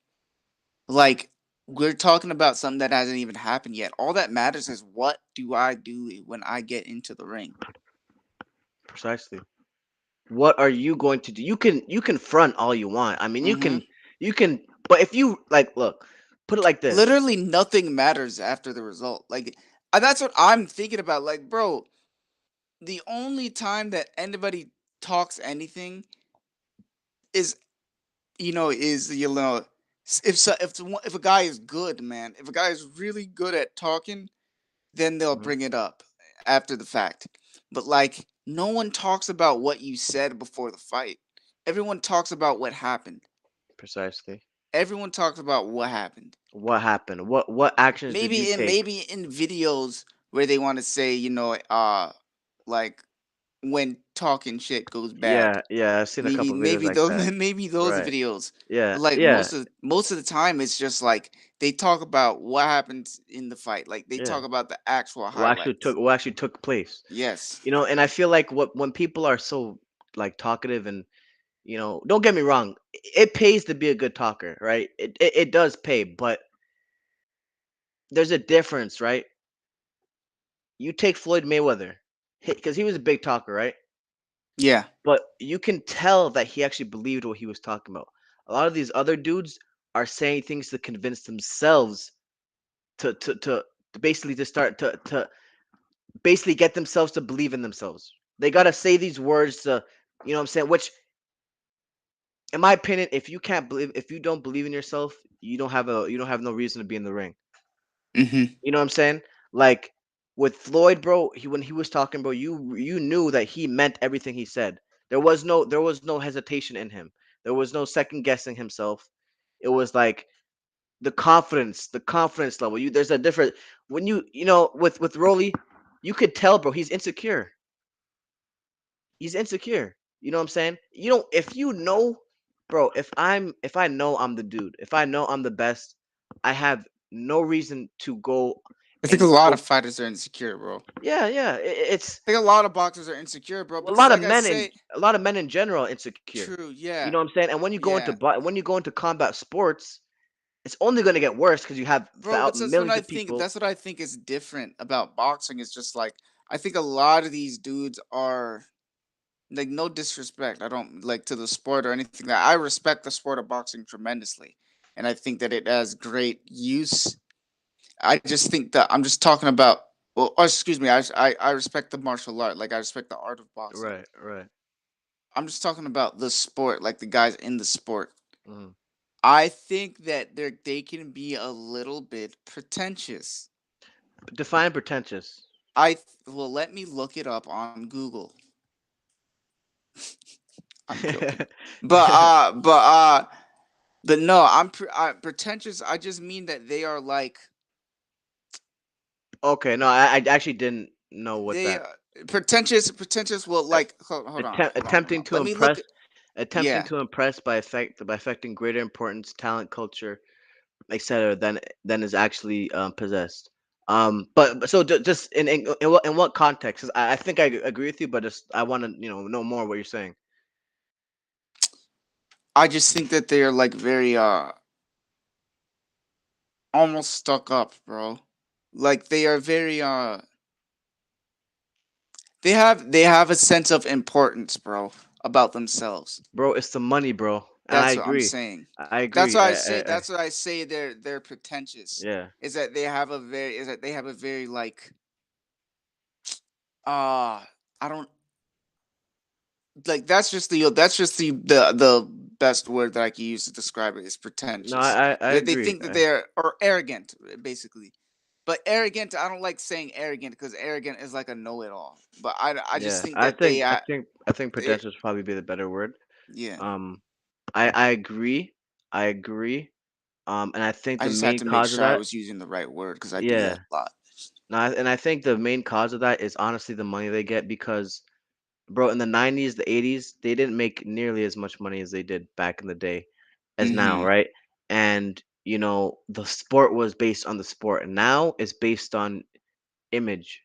Like, we're talking about something that hasn't even happened yet. All that matters is what do I do when I get into the ring. Precisely. What are you going to do? You can front all you want. I mean, you Mm-hmm. can you can, but if you like, look, put it like this. Literally nothing matters after the result. Like, that's what I'm thinking about. Like, bro, the only time that anybody talks anything is, if a guy is good, man, if a guy is really good at talking, then they'll Mhm. bring it up after the fact. But like, no one talks about what you said before the fight. Everyone talks about what happened. Precisely. Everyone talks about what happened. What happened? What actions did you take? Maybe in videos where they want to say, like when talking shit goes bad. Yeah, yeah, I've seen a couple of videos Maybe like those that. maybe those Right. videos. Yeah, But like yeah, most of the time it's just like they talk about what happened in the fight. Like they yeah. talk about the actual highlights. What actually took place? Yes. And I feel like what when people are so like talkative and don't get me wrong, it pays to be a good talker, right? It does pay, but there's a difference, right? You take Floyd Mayweather, because he was a big talker, right? Yeah. But you can tell that he actually believed what he was talking about. A lot of these other dudes are saying things to convince themselves to to to, to basically to start to basically get themselves to believe in themselves. They gotta say these words to, what I'm saying. Which, in my opinion, if you don't believe in yourself, you don't have no reason to be in the ring. Mhm. You know what I'm saying? Like with Floyd, bro, when he was talking, bro, you knew that he meant everything he said. There was no hesitation in him. There was no second guessing himself. It was like the confidence level. There's a different when with Rolly, you could tell, bro, he's insecure. He's insecure. You know what I'm saying? If you know, bro, if I know I'm the dude, if I know I'm the best, I have no reason to go I think a and lot of go. fighters are insecure, bro. Yeah, yeah. It's I think a lot of boxers are insecure, bro, a because lot of like I men in say, a lot of men in general are insecure. true, You yeah. know what I'm saying? And Yeah. when you go into combat sports, it's only going to get worse because you have Bro, but millions of people. that's what I think is different about boxing. It's just like I think a lot of these dudes are like, no disrespect. I don't like to the sport or anything. That I respect the sport of boxing tremendously, and I think that it has great use. I just think that I'm just talking about. Well, excuse me. I respect the martial art. Like I respect the art of boxing. Right, right. I'm just talking about the sport, like the guys in the sport. Mhm. I think that they can be a little bit pretentious. Define pretentious. Well, let me look it up on Google. I'm joking, but no, pretentious. I just mean that they are like Okay, no, I actually didn't know what they that. pretentious. Well, uh, like hold Attempting on. to Let me look. impress, attempting Yeah, to impress by affecting greater importance, talent, culture, etc. than is actually possessed. But so just in what context? 'Cause I think I agree with you, but just I want to know more what you're saying. I just think that they are like very almost stuck up, bro. Like they are very they have a sense of importance, bro, about themselves. Bro, it's the money, bro, and I That's what I'm agree. saying. I agree. That's what I say they're pretentious. Yeah, Is that they have a very like uh I don't like that's just the best word that I can use to describe it is no, pretentious. I They agree. think that they're or arrogant basically. But arrogant, I don't like saying arrogant because arrogant is like a know-it-all. But I just Yeah, think that I think they pretentious would probably be the better word. yeah. Um, I agree. I agree. And I think I the just had main to make cause of sure I that, was using the right word because I do that yeah. a lot. No, and I think the main cause of that is honestly the money they get because, bro, in the 90s, the 80s, they didn't make nearly as much money as they did back in the day as now, Mm-hmm. right? And, the sport was based on the sport. And now it's based on image.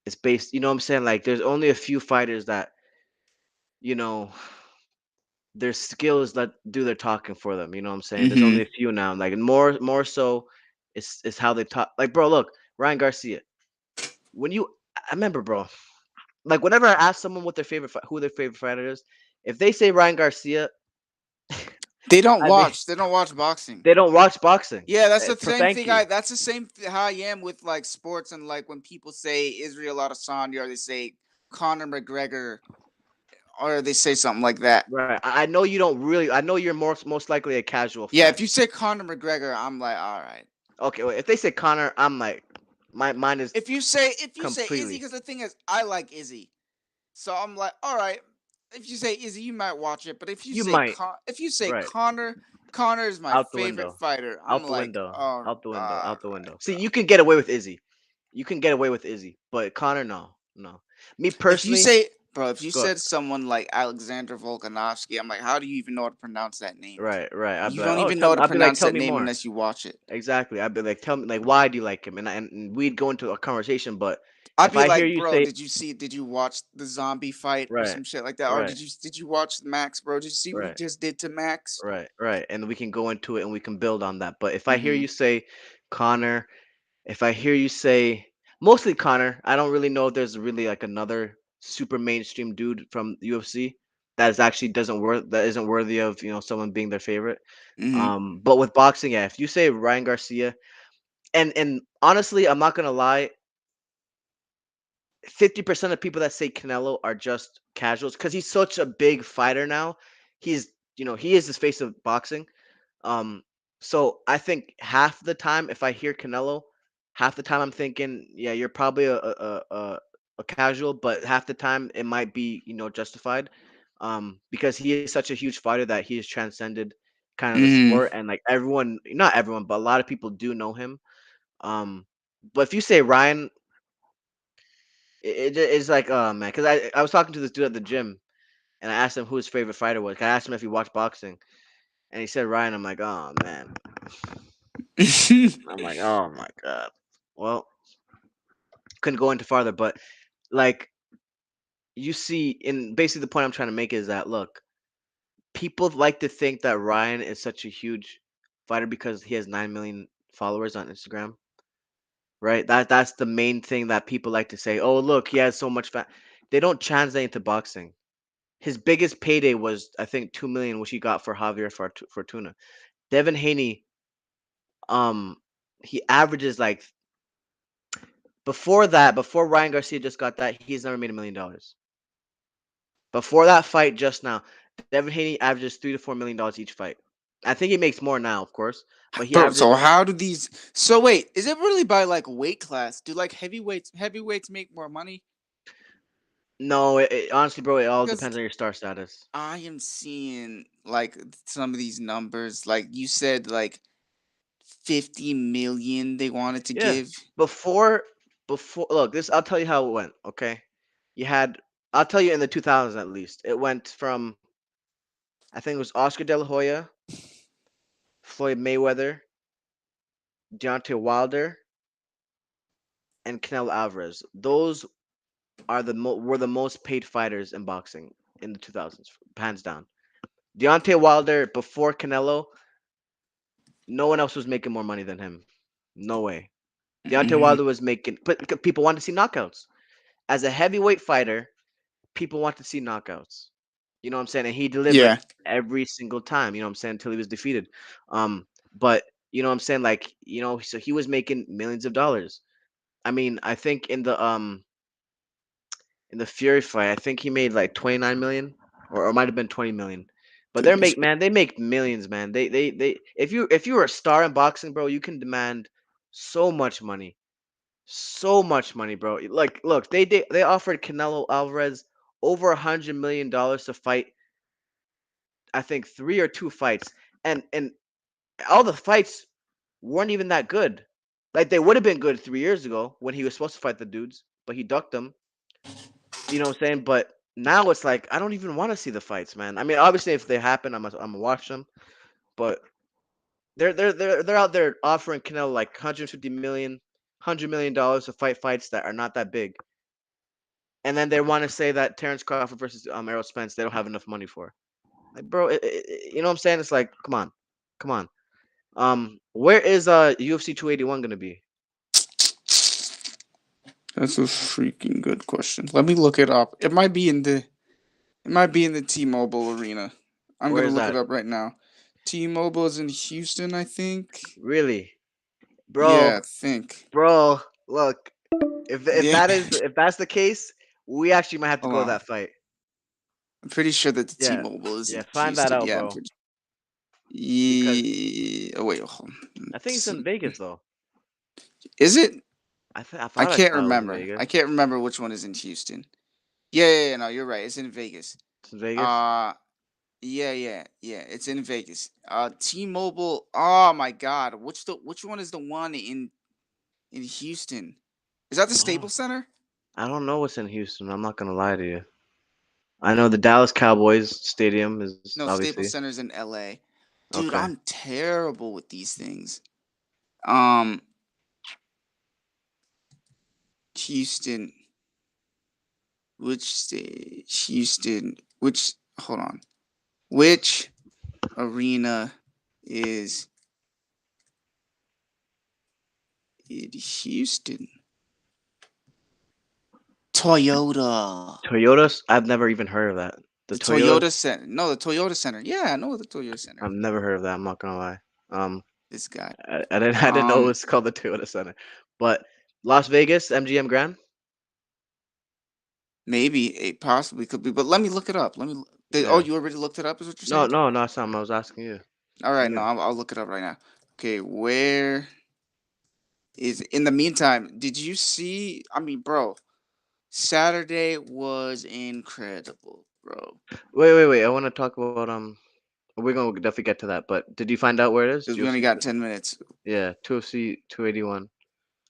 It's based, you know what I'm saying? Like, there's only a few fighters that, you know, their skills that do their talking for them. You know what I'm saying? There's only Mm-hmm. a few now. Like, more so, it's how they talk. Like, bro, look, Ryan Garcia. When you, I remember, bro. Like whenever I ask someone what who their favorite fighter is, if they say Ryan Garcia, I mean They don't watch boxing. they don't watch boxing. Yeah, that's the same Thank thing. you. That's the same how I am with like sports and like when people say Israel Adesanya or they say Conor McGregor, or they say something like that. Right. I know you don't really. I know you're most likely a casual Yeah, fan. if you say Conor McGregor, I'm like, all right. Okay, wait. If they say Connor, I'm like, my mind is If you say Izzy, completely. because the thing is, I like Izzy, so I'm like, all right. If you say Izzy, you might watch it, but You might. If you say Right. Connor, Connor is my Out the favorite window. fighter. I'm Out the like, window. all Out the window. right, Out the window. See, bro. you can get away with Izzy. You can get away with Izzy, but Connor, no, no. Me If you personally, say, bro, if you go. said someone like Alexander Volkanovski, I'm like, how do you even know how to pronounce that name? Right, right. I'd be You like, don't oh, even tell know me. how to I'd be like, pronounce tell that me name more. unless you watch it. Exactly. I'd be like, tell me, like, why do you like him? And we'd go into a conversation. But I'd if be I hear like, you bro, say, did you watch the zombie fight or right, some shit like that? Or right, did you watch Max, bro? Did you see what he right. just did to Max? Right, right. And we can go into it and we can build on that. But if I hear Mm-hmm. you say Connor, if I hear you say mostly Connor, I don't really know if there's really like another super mainstream dude from UFC that is actually doesn't worth that isn't worthy of, someone being their favorite. Mm-hmm. But with boxing, yeah, if you say Ryan Garcia, and honestly, I'm not gonna lie, 50% of people that say Canelo are just casuals because he's such a big fighter now. He is the face of boxing. Um, so I think half the time, if I hear Canelo, half the time I'm thinking, yeah, you're probably a casual, but half the time it might be justified, because he is such a huge fighter that he has transcended kind of the Mm-hmm. sport, and like everyone, not everyone, but a lot of people do know him. Um, but if you say Ryan, it's like, oh man, because I was talking to this dude at the gym, and I asked him who his favorite fighter was. I asked him if he watched boxing, and he said Ryan. I'm like, oh man. I'm like, oh my god. Well, couldn't go into farther, but like you see, in basically the point I'm trying to make is that look, people like to think that Ryan is such a huge fighter because he has 9 million followers on Instagram, right? That's the main thing that people like to say. Oh, look, he has so much fan. They don't translate into boxing. His biggest payday was I think 2 million, which he got for Javier Fortuna. Devin Haney, um, he averages like before Ryan Garcia just got that, he's never made $1 million. Before that fight just now, Devin Haney averages $3 to $4 million each fight. I think he makes more now, of course, but he Bro, so averages. how do these? So wait, is it really by like weight class? Do like heavyweights make more money? No, honestly, bro, it all Because depends on your star status. I am seeing like some of these numbers, like you said, like 50 million they wanted to Yeah, give. before before look, this I'll tell you how it went. Okay, you had I'll tell you in the 2000s at least. It went from I think it was Oscar De La Hoya, Floyd Mayweather, Deontay Wilder, and Canelo Alvarez. Those were the most paid fighters in boxing in the 2000s, hands down. Deontay Wilder before Canelo, no one else was making more money than him. No way. Deontay Hmm. Wilder was making, but people wanted to see knockouts. As a heavyweight fighter, people want to see knockouts. You know what I'm saying? And he delivered Yeah. every single time. You know what I'm saying? Until he was defeated. But you know what I'm saying? Like so he was making millions of dollars. I mean, I think in the Fury fight, I think he made like 29 million, or it might have been 20 million. But Goodness. they make millions, man. They if you were a star in boxing, bro, you can demand so much money. So much money, bro. Like, look, they offered Canelo Alvarez over $100 million to fight, I think 3 or 2 fights. And all the fights weren't even that good. Like they would have been good 3 years ago when he was supposed to fight the dudes, but he ducked them. You know what I'm saying? But now it's like I don't even want to see the fights, man. I mean, obviously if they happen, I'm gonna watch them. But they're out there offering Canelo like 150 million, $100 million to fight fights that are not that big, and then they want to say that Terrence Crawford versus Errol Spence they don't have enough money for. Like, bro, you know what I'm saying? It's like, come on, come on. Where is UFC 281 gonna be? That's a freaking good question. Let me look it up. It might be in the T-Mobile arena. I'm Where gonna is look it that? up right now. T-Mobile is in Houston, I think. Really, Yeah, bro, I think. bro. Look, if Yeah. if that's the case, We actually might have to Hold go to on. that fight. I'm pretty sure that the Yeah, T-Mobile is yeah. in Find that Houston. out, Yeah, I'm bro. pretty. Because Oh wait, hold on. I think it's in Vegas though. Is it? I I thought I can't saw it was in remember. I Vegas. can't remember which one is in Houston. Yeah. No, you're right. It's in Vegas. It's in Vegas. Uh yeah. It's in Vegas. T-Mobile. Oh my God, which one is the one in Houston? Is that the Oh, Staples Center? I don't know what's in Houston. I'm not gonna lie to you. I know the Dallas Cowboys stadium is No, obviously Staples Center's in L.A. Dude, okay. I'm terrible with these things. Um, Houston. Which state? Houston. Which? Hold on. Which arena is in Houston? Toyota. Toyotas. I've never even heard of that. The The Toyotas. Toyota Center. No, the Toyota Center. Yeah, I know the Toyota I've Center. never heard of that. I'm not gonna lie. Um, This guy. I didn't know it Um, was called the Toyota Center, but Las Vegas MGM Grand. maybe it possibly could be, but let me look it up. Oh, Yeah. you already looked it up, is what you're No, saying? no, not Sam. I was asking you. All right, no, You. I'll look it up right now. Okay, where is? In the meantime, did you see? I mean, bro, Saturday was incredible, bro. Wait. I want to talk about We're gonna definitely get to that. But did you find out where it is? Because we only UFC. got 10 minutes. Yeah, 2FC 281.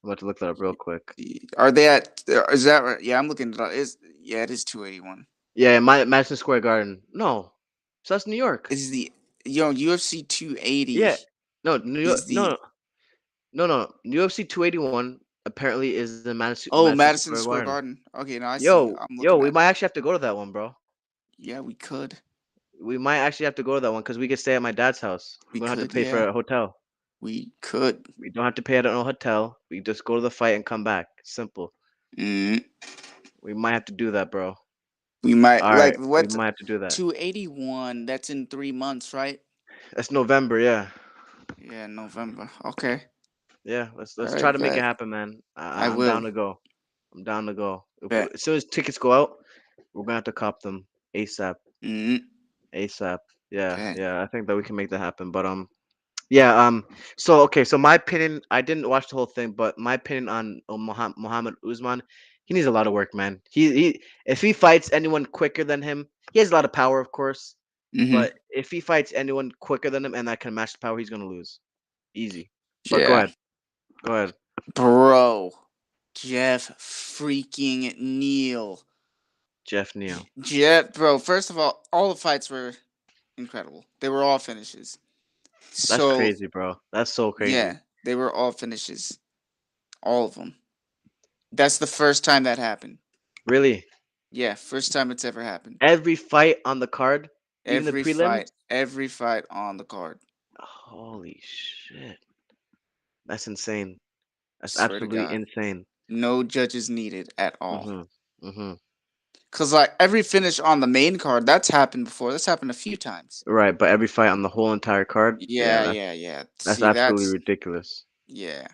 I'm about to look that up real quick. Are they at? Is that right? Yeah, I'm looking it up. Is Yeah, it is 281. Yeah, Madison Square Garden. No, so that's New York. Is the UFC 280 Yeah, no, New York. is No, the no. UFC 281 apparently is in oh, Madison Madison Square Square Garden. Garden. Okay, now I see. I'm Yo, looking we at. might actually have to go to that one, bro. Yeah, we could. We might actually have to go to that one because we could stay at my dad's house. We We don't have to could. pay for Yeah, a hotel. we could. We don't have to pay at no hotel. We just go to the fight and come back. Simple. Mm, We might have to do that, bro. we might All right, like we what might have to do that. 281. That's in 3 months, right? That's November, yeah. Yeah, November. Okay. Yeah, All let's try right, to make it bet. happen, man. I I'm will down to go. I'm down to go. bet. As soon as tickets go out, we're gonna have to cop them ASAP. Mm, ASAP. Yeah, bet. yeah. I think that we can make that happen. But yeah. So okay. So my opinion, I didn't watch the whole thing, but my opinion on Muhammad Usman, he needs a lot of work, man. If he fights anyone quicker than him, he has a lot of power, of course. Mm-hmm. But if he fights anyone quicker than him and that can match the power, he's gonna lose. Easy. But go Yeah, ahead. Go ahead. bro. Jeff freaking Neal. Jeff Neal. Jeff, bro. First of all the fights were incredible. They were all finishes. That's So crazy, bro. That's so crazy. yeah, they were all finishes. All of them. That's the first time that happened. Really? Yeah, first time it's ever happened. Every fight on the card, even the prelims? Every fight on the card. Holy shit. That's insane. That's Swear to absolutely God. insane. No judges needed at all. Mhm. Mhm. Cause like every finish on the main card, that's happened before. That's happened a few times. Right, but every fight on the whole entire card, yeah, Yeah. that's See, absolutely that's ridiculous. yeah.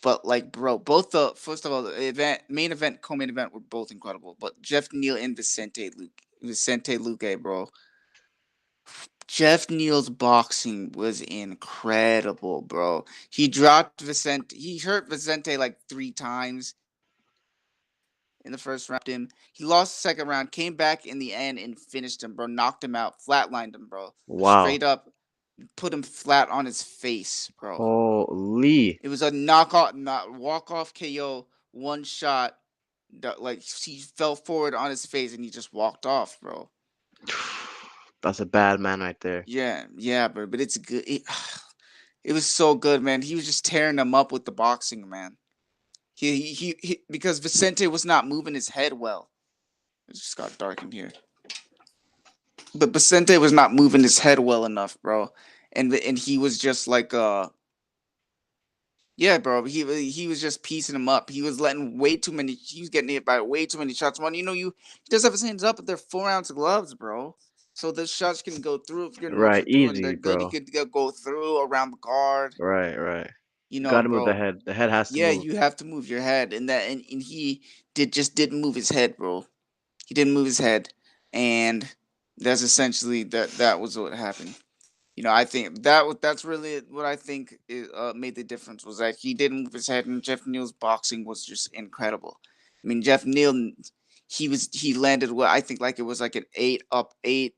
But like, bro, both the first of all, the main event, co-main event were both incredible. But Jeff Neal and Vicente Luque, bro. Jeff Neal's boxing was incredible, bro. He dropped Vicente. He hurt Vicente like 3 times in the first round. Him. He lost the second round. Came back in the end and finished him, bro. Knocked him out. Flatlined him, bro. Wow. Straight up, put him flat on his face, bro. Holy. It was a knockout, not walk off KO, one shot. Like he fell forward on his face and he just walked off, bro. That's a bad man right there. Yeah, bro. But it's good. It was so good, man. He was just tearing them up with the boxing, man. Because Vicente was not moving his head well. It just got dark in here. But Vicente was not moving his head well enough, bro. And he was just like yeah, bro. He was just piecing him up. He was letting way too many. He was getting hit by way too many shots. One, he does have his hands up, but they're 4 ounce gloves, bro. So the shots can go through if you're gonna know if Right, you're through, and they're easy, good. He bro. could go through around the guard. Right. You You know, gotta move the bro. head. The head has to Yeah, move. you have to move your head, and he didn't move his head, bro. He didn't move his head, and that's essentially that was what happened. I think that's really what I think made the difference was that he didn't move his head, and Jeff Neal's boxing was just incredible. I mean, Jeff Neal, he landed what I think like it was like an eight uppercuts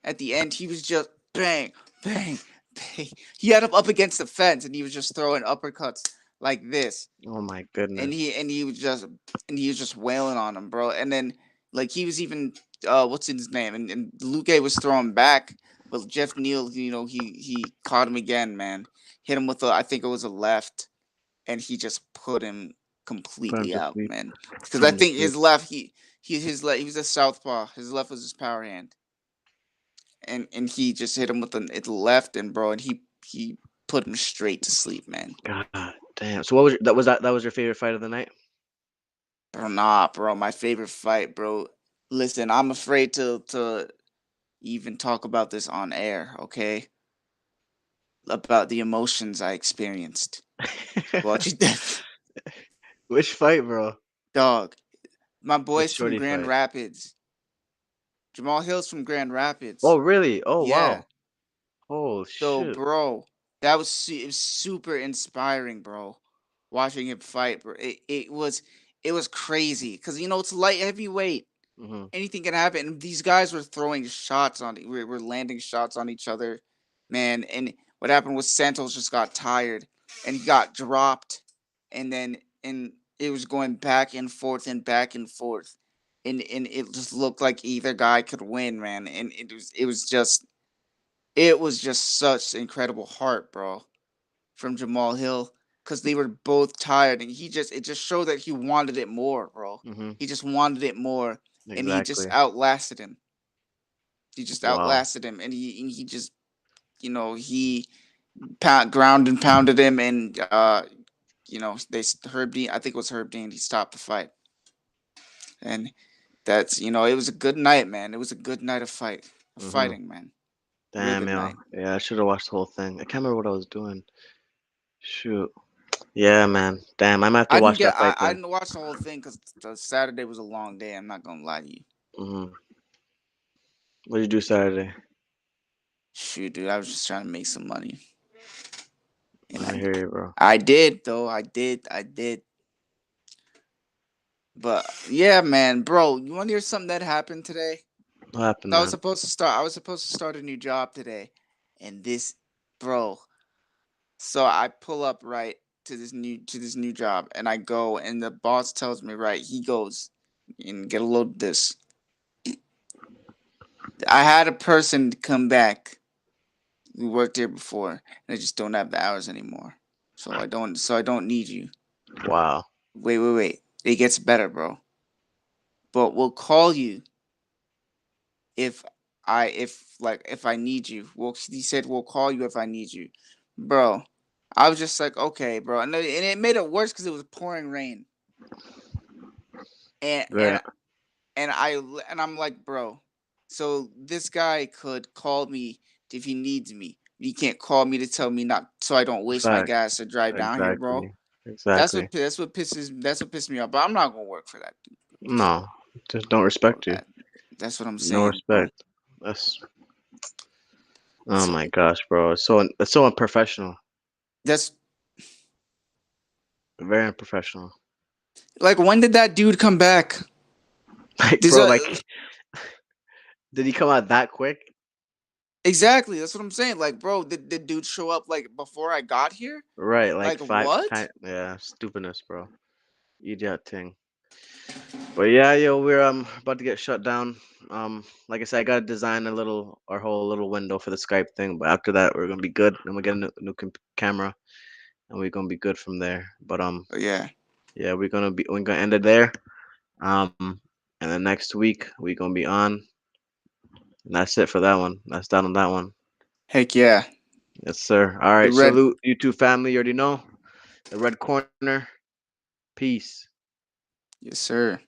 at the end. He was just bang, bang, bang. He had him up against the fence, and he was just throwing uppercuts like this, Oh my and goodness. he was just wailing on him, bro. And then like he was even what's his name? And Luke was throwing back, but Jeff Neal, he caught him again, man. Hit him with I think it was a left, and he just put him Put him completely to out, sleep. man. Because Put I him to think sleep. his left, he was a southpaw. His left was his power hand, and he just hit him with the left, and bro, and he put him straight to sleep, man. God damn. So what was that was your favorite fight of the night? Bro, nah, bro, my favorite fight, bro. Listen, I'm afraid to even talk about this on air, okay? About the emotions I experienced watching that. Which fight, bro? Dog, my The boy's from shorty Grand fight. Rapids. Jamal Hill's from Grand Oh Rapids. really? Oh Yeah. wow. Oh So, shoot. bro, it was super inspiring, bro. Watching him fight, bro. It was crazy because it's light heavyweight. Hmm. Anything can happen. And these guys were throwing shots on. We're landing shots on each other, man. And what happened was Santos just got tired and he got dropped, and then and it was going back and forth and back and forth, and it just looked like either guy could win, man. And it was just such incredible heart, bro, from Jamal Hill, because they were both tired, and it just showed that he wanted it more, bro. Hmm. He just wanted it more, and he just Exactly. outlasted him. He just Wow. outlasted him, and he just he ground and pounded him, and Herb Dean, I think it was Herb Dean, he stopped the fight, and it was a good night, man. It was a good night of Hmm. fighting, man. Real Damn, good yo. night. Yeah, I should have watched the whole thing. I can't remember what I was doing. Shoot. Yeah, man. Damn, I might have to watch that fight I then. didn't watch the whole thing because Saturday was a long day. I'm not gonna lie to you. Hmm. What did you do Saturday? Shoot, dude, I was just trying to make some money, and I hear you, bro. I did though. I did. But yeah, man, bro, you want to hear something that happened today? What happened, So man? I was supposed to start a new job today, and bro. So I pull up right to this new job, and I go, and the boss tells me, right, he goes, and get a load of this. I had a person come back who worked there before, and I just don't have the hours anymore. So I don't need you. Wow. Wait. It gets better, bro. But we'll call you if if I need you. Well, he said we'll call you if I need you, bro. I was just like, okay, bro, and it made it worse because it was pouring rain, and Very I'm like, bro, so this guy could call me if he needs me. He can't call me to tell me not so I don't waste my facts. gas to drive down here, bro. Exactly. Exactly. That's what pissed me off. But I'm not gonna work for that dude. No, just don't Bro, respect you. that's what I'm No saying, bro. respect. That's oh So my gosh, bro. It's so unprofessional. that's Very unprofessional. like, when did that dude come back? Like, There's bro, a like, did he come out that quick? Exactly. That's what I'm saying. Like, bro, did dude show up like before I got here? Right, like Like, five what? time. Yeah, stupidness, bro. Idiot thing. But yeah, yo, we're about to get shut down. Like I said, I gotta design our whole little window for the Skype thing. But after that, we're gonna be good, and we get a new camera, and we're gonna be good from there. But Yeah. yeah, we're gonna end it there. And then next week we're gonna be on, and that's it for that one. That's done on that one. Heck yeah. Yes, sir. All The right, red. salute you two family. You already know the red corner. Peace. Yes, sir.